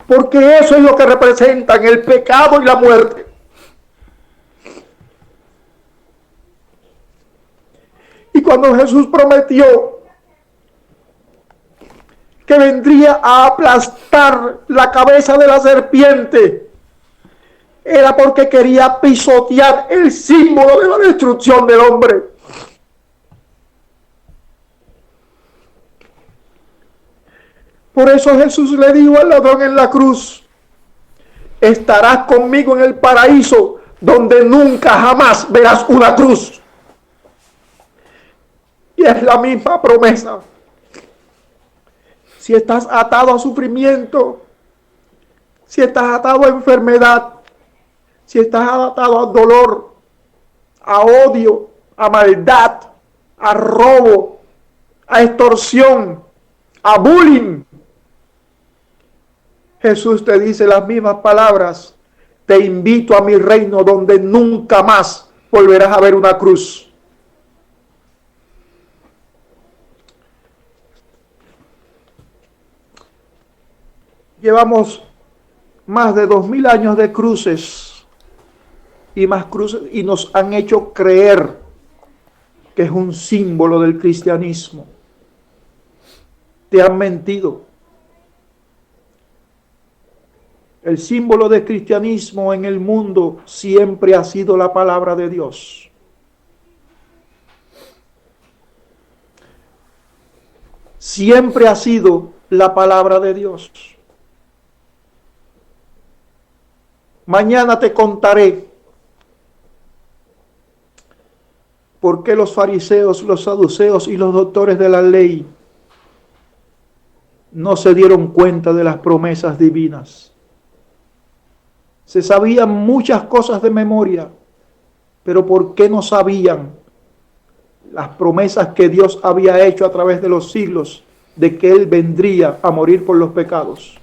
Porque eso es lo que representan el pecado y la muerte. Y cuando Jesús prometió que vendría a aplastar la cabeza de la serpiente, era porque quería pisotear el símbolo de la destrucción del hombre. Por eso Jesús le dijo al ladrón en la cruz: estarás conmigo en el paraíso, donde nunca jamás verás una cruz. Y es la misma promesa. Si estás atado a sufrimiento, si estás atado a enfermedad, si estás atado a dolor, a odio, a maldad, a robo, a extorsión, a bullying, Jesús te dice las mismas palabras: te invito a mi reino donde nunca más volverás a ver una cruz. Llevamos más de 2000 años de cruces y más cruces, y nos han hecho creer que es un símbolo del cristianismo. Te han mentido. El símbolo del cristianismo en el mundo siempre ha sido la palabra de Dios. Siempre ha sido la palabra de Dios. Mañana te contaré por qué los fariseos, los saduceos y los doctores de la ley no se dieron cuenta de las promesas divinas. Se sabían muchas cosas de memoria, pero ¿por qué no sabían las promesas que Dios había hecho a través de los siglos de que Él vendría a morir por los pecados?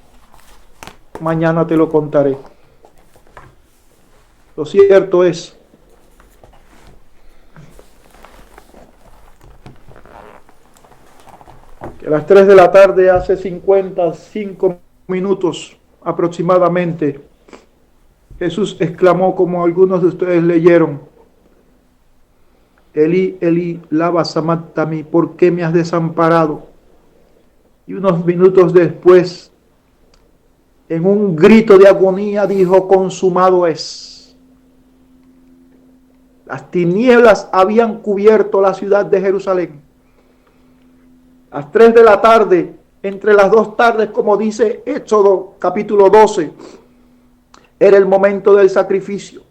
Mañana te lo contaré. Lo cierto es que a las 3 de la tarde, hace 55 minutos aproximadamente, Jesús exclamó, como algunos de ustedes leyeron: Elí, Elí, lama sabactani, ¿por qué me has desamparado? Y unos minutos después, en un grito de agonía, dijo: consumado es. Las tinieblas habían cubierto la ciudad de Jerusalén. A las 3 de la tarde, entre las 2 tardes, como dice Éxodo capítulo 12, era el momento del sacrificio.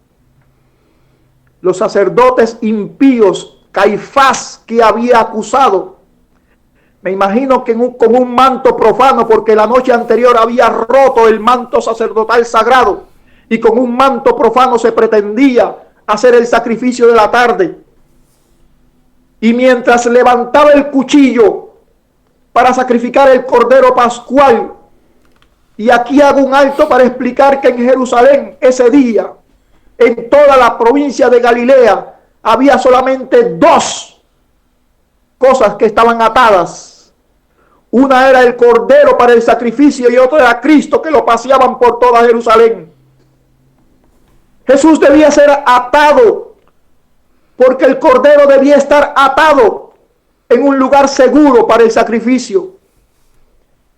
Los sacerdotes impíos, Caifás, que había acusado, me imagino que con un manto profano, porque la noche anterior había roto el manto sacerdotal sagrado, y con un manto profano se pretendía hacer el sacrificio de la tarde. Y mientras levantaba el cuchillo para sacrificar el cordero pascual, y aquí hago un alto para explicar que en Jerusalén ese día, en toda la provincia de Galilea, había solamente 2 cosas que estaban atadas. Una era el cordero para el sacrificio y otra era Cristo, que lo paseaban por toda Jerusalén. Jesús debía ser atado, porque el cordero debía estar atado en un lugar seguro para el sacrificio.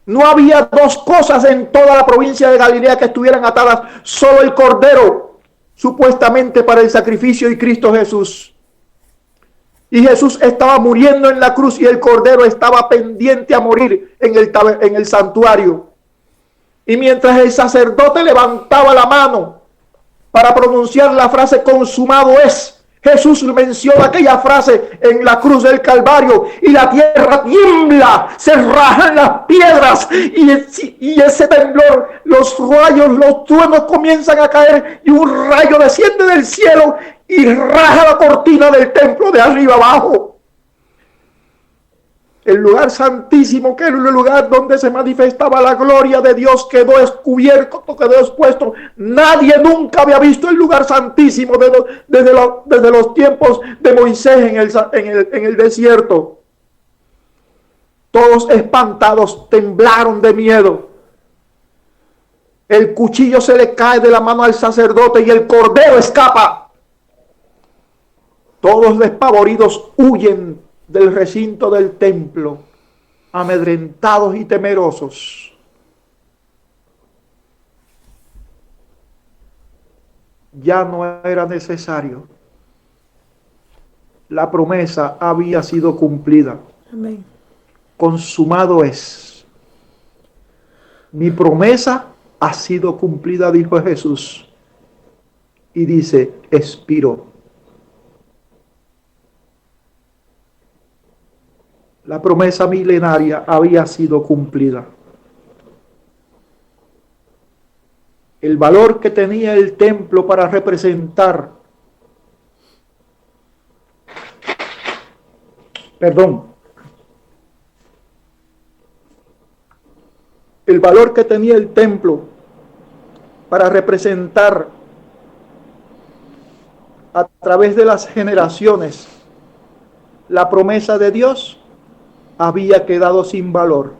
No había 2 cosas en toda la provincia de Galilea que estuvieran atadas, solo el cordero, supuestamente para el sacrificio, y Cristo Jesús. Y Jesús estaba muriendo en la cruz y el cordero estaba pendiente a morir en el santuario. Y mientras el sacerdote levantaba la mano para pronunciar la frase consumado es, Jesús menciona aquella frase en la cruz del Calvario, y la tierra tiembla, se rajan las piedras, y ese temblor, los rayos, los truenos comienzan a caer, y un rayo desciende del cielo y raja la cortina del templo de arriba abajo. El lugar santísimo, que era el lugar donde se manifestaba la gloria de Dios, quedó descubierto, quedó expuesto. Nadie nunca había visto el lugar santísimo desde los tiempos de Moisés en el desierto. Todos espantados, temblaron de miedo. El cuchillo se le cae de la mano al sacerdote y el cordero escapa. Todos despavoridos huyen del recinto del templo, amedrentados y temerosos. Ya no era necesario. La promesa había sido cumplida. Amén. Consumado es. Mi promesa ha sido cumplida, dijo Jesús. Y dice, expiró. La promesa milenaria había sido cumplida. El valor que tenía el templo para representar, el valor que tenía el templo para representar a través de las generaciones la promesa de Dios, había quedado sin valor.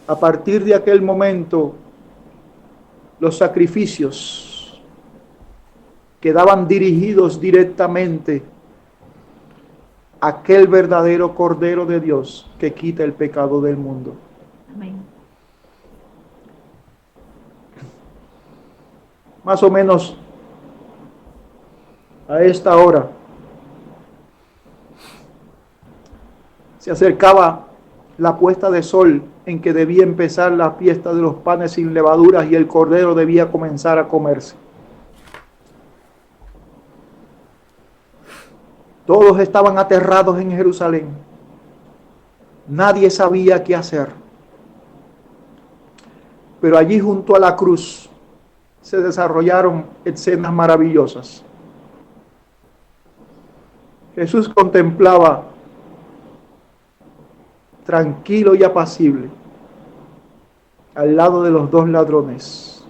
A partir de aquel momento, los sacrificios quedaban dirigidos directamente a aquel verdadero Cordero de Dios que quita el pecado del mundo. Amén. Más o menos a esta hora se acercaba la puesta de sol en que debía empezar la fiesta de los panes sin levaduras y el cordero debía comenzar a comerse. Todos estaban aterrados en Jerusalén. Nadie sabía qué hacer. Pero allí junto a la cruz se desarrollaron escenas maravillosas. Jesús contemplaba tranquilo y apacible al lado de los dos ladrones.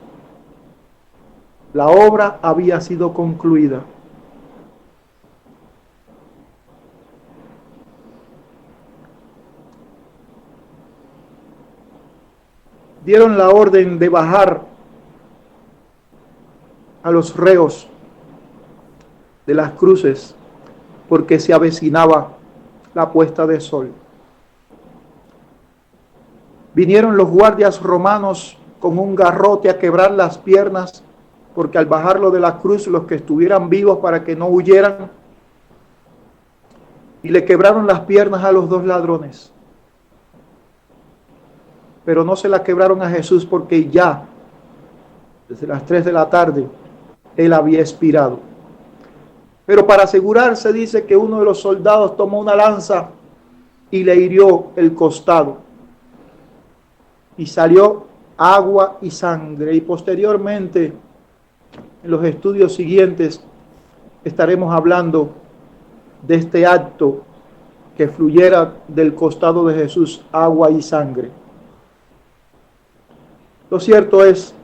La obra había sido concluida. Dieron la orden de bajar a los reos de las cruces porque se avecinaba la puesta de sol. Vinieron los guardias romanos con un garrote a quebrar las piernas, porque al bajarlo de la cruz, los que estuvieran vivos para que no huyeran, y le quebraron las piernas a los dos ladrones. Pero no se la quebraron a Jesús porque ya, desde las 3 de la tarde, él había expirado. Pero para asegurarse, dice que uno de los soldados tomó una lanza y le hirió el costado. Y salió agua y sangre. Y posteriormente, en los estudios siguientes, estaremos hablando de este acto que fluyera del costado de Jesús agua y sangre. Lo cierto es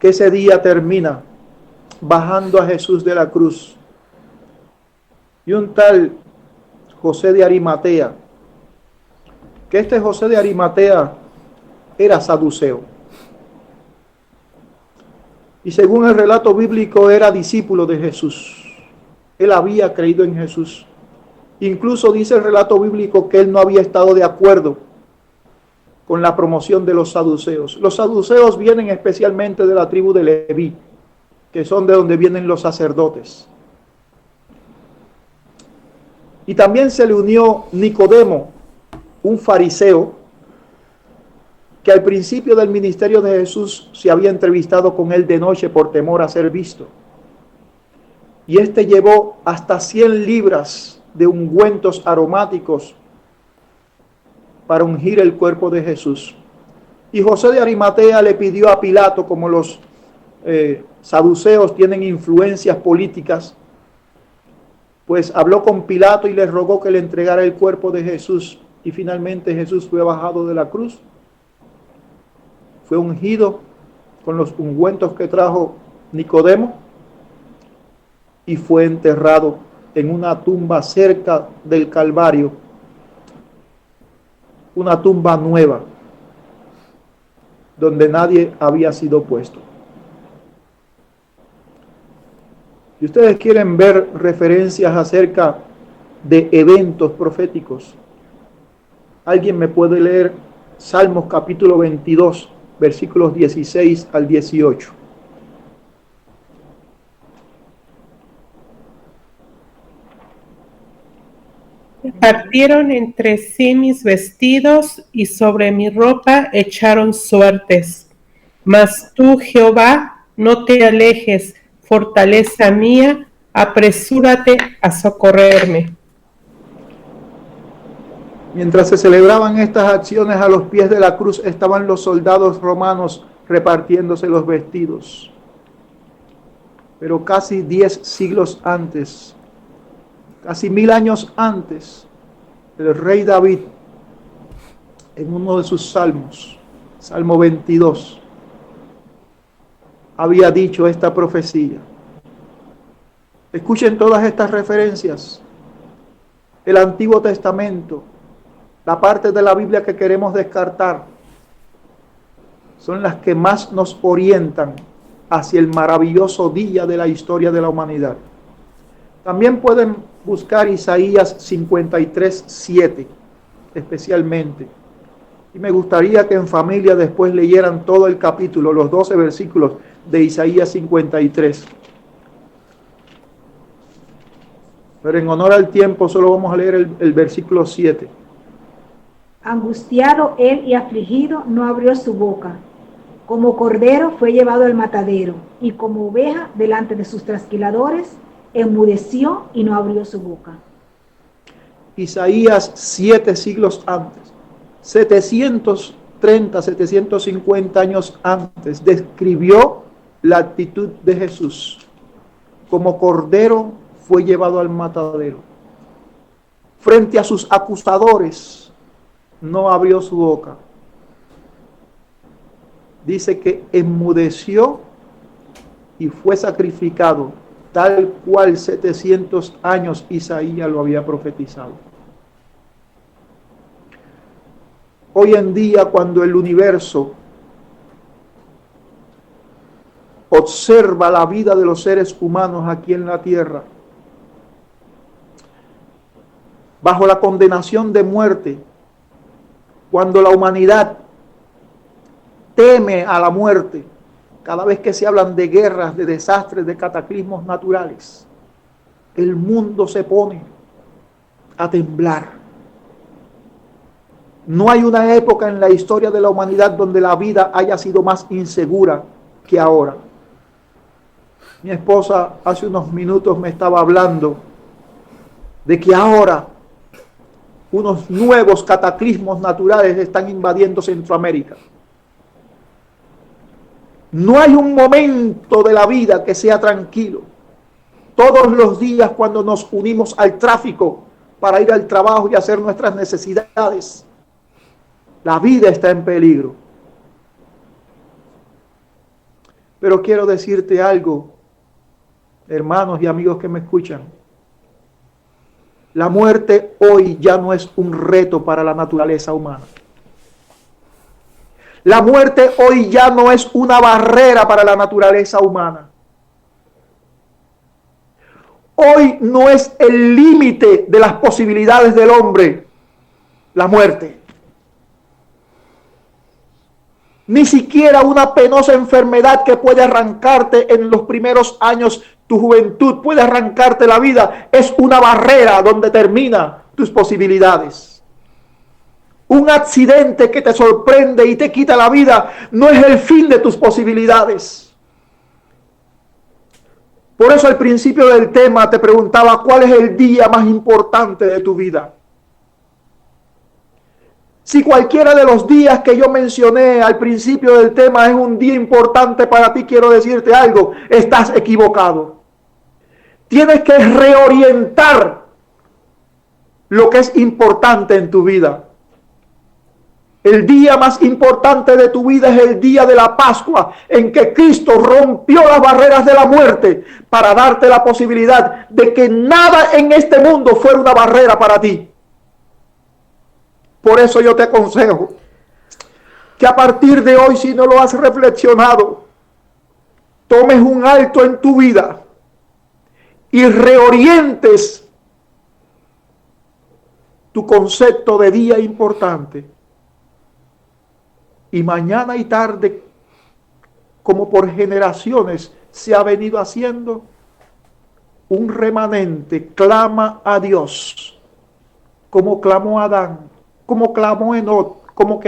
que ese día termina bajando a Jesús de la cruz. Y un tal José de Arimatea, que este José de Arimatea era saduceo. Y según el relato bíblico era discípulo de Jesús. Él había creído en Jesús. Incluso dice el relato bíblico que él no había estado de acuerdo con la promoción de los saduceos. Los saduceos vienen especialmente de la tribu de Leví, que son de donde vienen los sacerdotes. Y también se le unió Nicodemo, un fariseo, que al principio del ministerio de Jesús se había entrevistado con él de noche por temor a ser visto. Y este llevó hasta 100 libras de ungüentos aromáticos para ungir el cuerpo de Jesús. Y José de Arimatea le pidió a Pilato, como los saduceos tienen influencias políticas, pues habló con Pilato y le rogó que le entregara el cuerpo de Jesús. Y finalmente Jesús fue bajado de la cruz, fue ungido con los ungüentos que trajo Nicodemo y fue enterrado en una tumba cerca del Calvario, una tumba nueva, donde nadie había sido puesto. Si ustedes quieren ver referencias acerca de eventos proféticos, alguien me puede leer Salmos capítulo 22, versículos 16 al 18. Partieron entre sí mis vestidos y sobre mi ropa echaron suertes. Mas tú, Jehová, no te alejes, fortaleza mía, apresúrate a socorrerme. Mientras se celebraban estas acciones, a los pies de la cruz estaban los soldados romanos repartiéndose los vestidos. Pero casi 10 siglos antes, casi 1000 años antes, el rey David, en uno de sus salmos, Salmo 22, había dicho esta profecía. Escuchen todas estas referencias. El Antiguo Testamento, la parte de la Biblia que queremos descartar, son las que más nos orientan hacia el maravilloso día de la historia de la humanidad. También pueden buscar Isaías 53:7, especialmente. Y me gustaría que en familia después leyeran todo el capítulo, los 12 versículos de Isaías 53. Pero en honor al tiempo solo vamos a leer el versículo 7. Angustiado él y afligido, no abrió su boca. Como cordero fue llevado al matadero, y como oveja delante de sus trasquiladores, enmudeció y no abrió su boca. Isaías 7 siglos antes, 750 años antes, describió la actitud de Jesús. Como cordero fue llevado al matadero. Frente a sus acusadores, no abrió su boca. Dice que enmudeció y fue sacrificado, tal cual 700 años Isaías lo había profetizado. Hoy en día, cuando el universo observa la vida de los seres humanos aquí en la tierra, bajo la condenación de muerte, cuando la humanidad teme a la muerte, cada vez que se hablan de guerras, de desastres, de cataclismos naturales, el mundo se pone a temblar. No hay una época en la historia de la humanidad donde la vida haya sido más insegura que ahora. Mi esposa hace unos minutos me estaba hablando de que ahora unos nuevos cataclismos naturales están invadiendo Centroamérica. No hay un momento de la vida que sea tranquilo. Todos los días cuando nos unimos al tráfico para ir al trabajo y hacer nuestras necesidades, la vida está en peligro. Pero quiero decirte algo, hermanos y amigos que me escuchan. La muerte hoy ya no es un reto para la naturaleza humana. La muerte hoy ya no es una barrera para la naturaleza humana. Hoy no es el límite de las posibilidades del hombre, la muerte. Ni siquiera una penosa enfermedad que puede arrancarte en los primeros años tu juventud, puede arrancarte la vida, es una barrera donde termina tus posibilidades. Un accidente que te sorprende y te quita la vida no es el fin de tus posibilidades. Por eso al principio del tema te preguntaba, ¿cuál es el día más importante de tu vida? Si cualquiera de los días que yo mencioné al principio del tema es un día importante para ti, quiero decirte algo, estás equivocado. Tienes que reorientar lo que es importante en tu vida. El día más importante de tu vida es el día de la Pascua, en que Cristo rompió las barreras de la muerte para darte la posibilidad de que nada en este mundo fuera una barrera para ti. Por eso yo te aconsejo que a partir de hoy, si no lo has reflexionado, tomes un alto en tu vida y reorientes tu concepto de día importante. Y mañana y tarde, como por generaciones se ha venido haciendo, un remanente clama a Dios, como clamó Adán, como clamó Enoc, como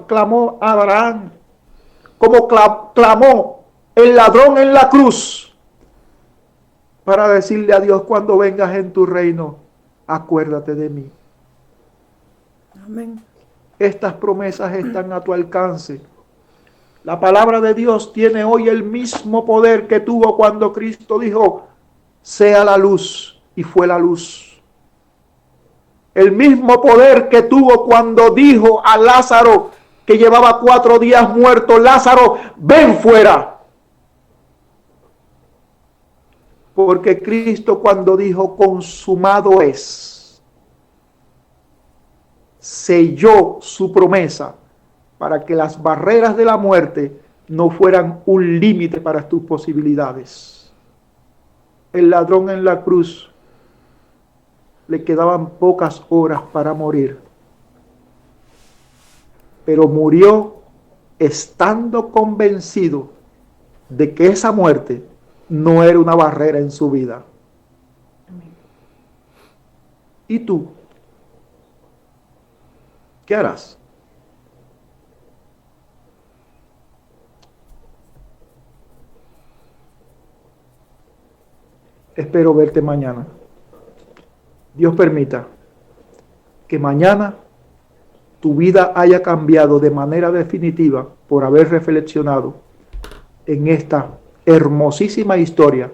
clamó Abraham, como clamó el ladrón en la cruz, para decirle a Dios: cuando vengas en tu reino, acuérdate de mí. Amén. Estas promesas están a tu alcance. La palabra de Dios tiene hoy el mismo poder que tuvo cuando Cristo dijo: sea la luz, y fue la luz. El mismo poder que tuvo cuando dijo a Lázaro, que llevaba 4 días muerto: Lázaro, ven fuera. Porque Cristo, cuando dijo consumado es, selló su promesa para que las barreras de la muerte no fueran un límite para tus posibilidades. El ladrón en la cruz le quedaban pocas horas para morir, pero murió estando convencido de que esa muerte no era una barrera en su vida. ¿Y tú? ¿Qué harás? Espero verte mañana. Dios permita que mañana tu vida haya cambiado de manera definitiva por haber reflexionado en esta hermosísima historia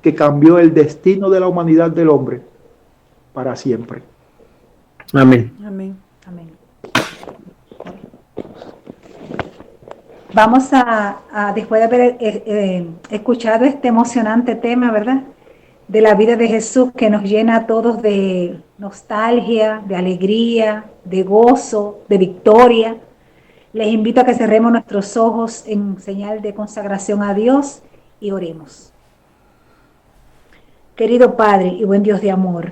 que cambió el destino de la humanidad del hombre para siempre. Amén. Amén. Amén. Vamos a después de haber escuchado este emocionante tema, ¿verdad?, de la vida de Jesús, que nos llena a todos de nostalgia, de alegría, de gozo, de victoria. Les invito a que cerremos nuestros ojos en señal de consagración a Dios y oremos. Querido Padre y buen Dios de amor,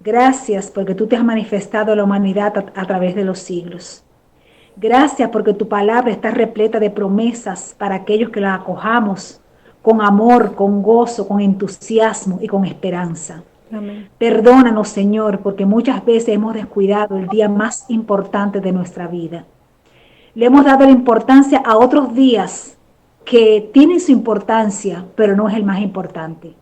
gracias porque tú te has manifestado a la humanidad a través de los siglos. Gracias porque tu palabra está repleta de promesas para aquellos que la acojamos con amor, con gozo, con entusiasmo y con esperanza. Amén. Perdónanos, Señor, porque muchas veces hemos descuidado el día más importante de nuestra vida. Le hemos dado la importancia a otros días que tienen su importancia, pero no es el más importante.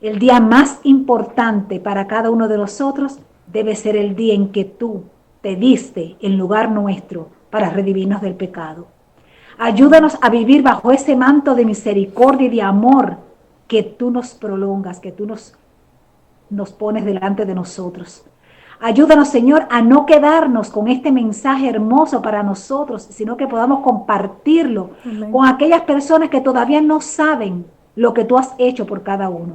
El día más importante para cada uno de nosotros debe ser el día en que tú te diste en lugar nuestro para redimirnos del pecado. Ayúdanos a vivir bajo ese manto de misericordia y de amor que tú nos prolongas, que tú nos pones delante de nosotros. Ayúdanos, Señor, a no quedarnos con este mensaje hermoso para nosotros, sino que podamos compartirlo Amén. con aquellas personas que todavía no saben lo que tú has hecho por cada uno.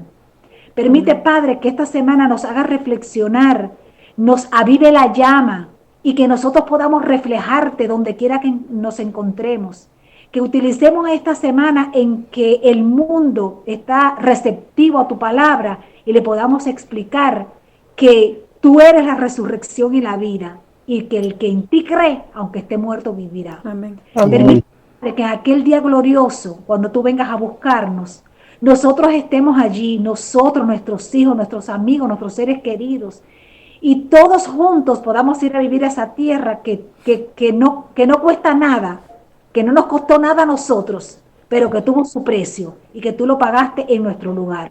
Permite, Padre, que esta semana nos haga reflexionar, nos avive la llama y que nosotros podamos reflejarte donde quiera que nos encontremos. Que utilicemos esta semana en que el mundo está receptivo a tu palabra y le podamos explicar que tú eres la resurrección y la vida, y que el que en ti cree, aunque esté muerto, vivirá. Amén. Permite que en aquel día glorioso, cuando tú vengas a buscarnos, nosotros estemos allí, nosotros, nuestros hijos, nuestros amigos, nuestros seres queridos, y todos juntos podamos ir a vivir a esa tierra que no cuesta nada, que no nos costó nada a nosotros, pero que tuvo su precio y que tú lo pagaste en nuestro lugar.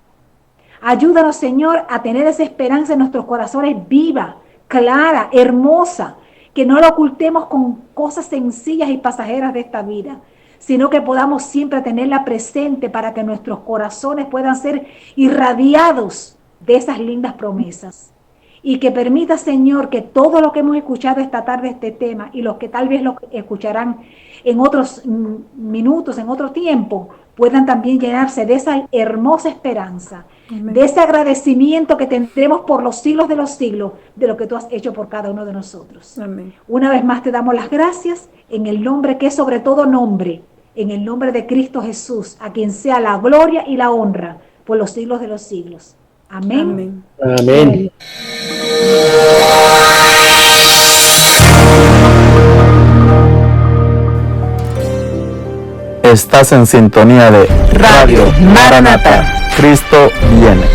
Ayúdanos, Señor, a tener esa esperanza en nuestros corazones viva, clara, hermosa, que no la ocultemos con cosas sencillas y pasajeras de esta vida, sino que podamos siempre tenerla presente para que nuestros corazones puedan ser irradiados de esas lindas promesas. Y que permita, Señor, que todo lo que hemos escuchado esta tarde, este tema, y los que tal vez lo escucharán en otros minutos, en otro tiempo, puedan también llenarse de esa hermosa esperanza, Amén. de ese agradecimiento que tendremos por los siglos de los siglos, de lo que tú has hecho por cada uno de nosotros. Amén. Una vez más te damos las gracias en el nombre que es sobre todo nombre, en el nombre de Cristo Jesús, a quien sea la gloria y la honra por los siglos de los siglos. Amén. Amén. Estás en sintonía de Radio Maranatha. Cristo viene.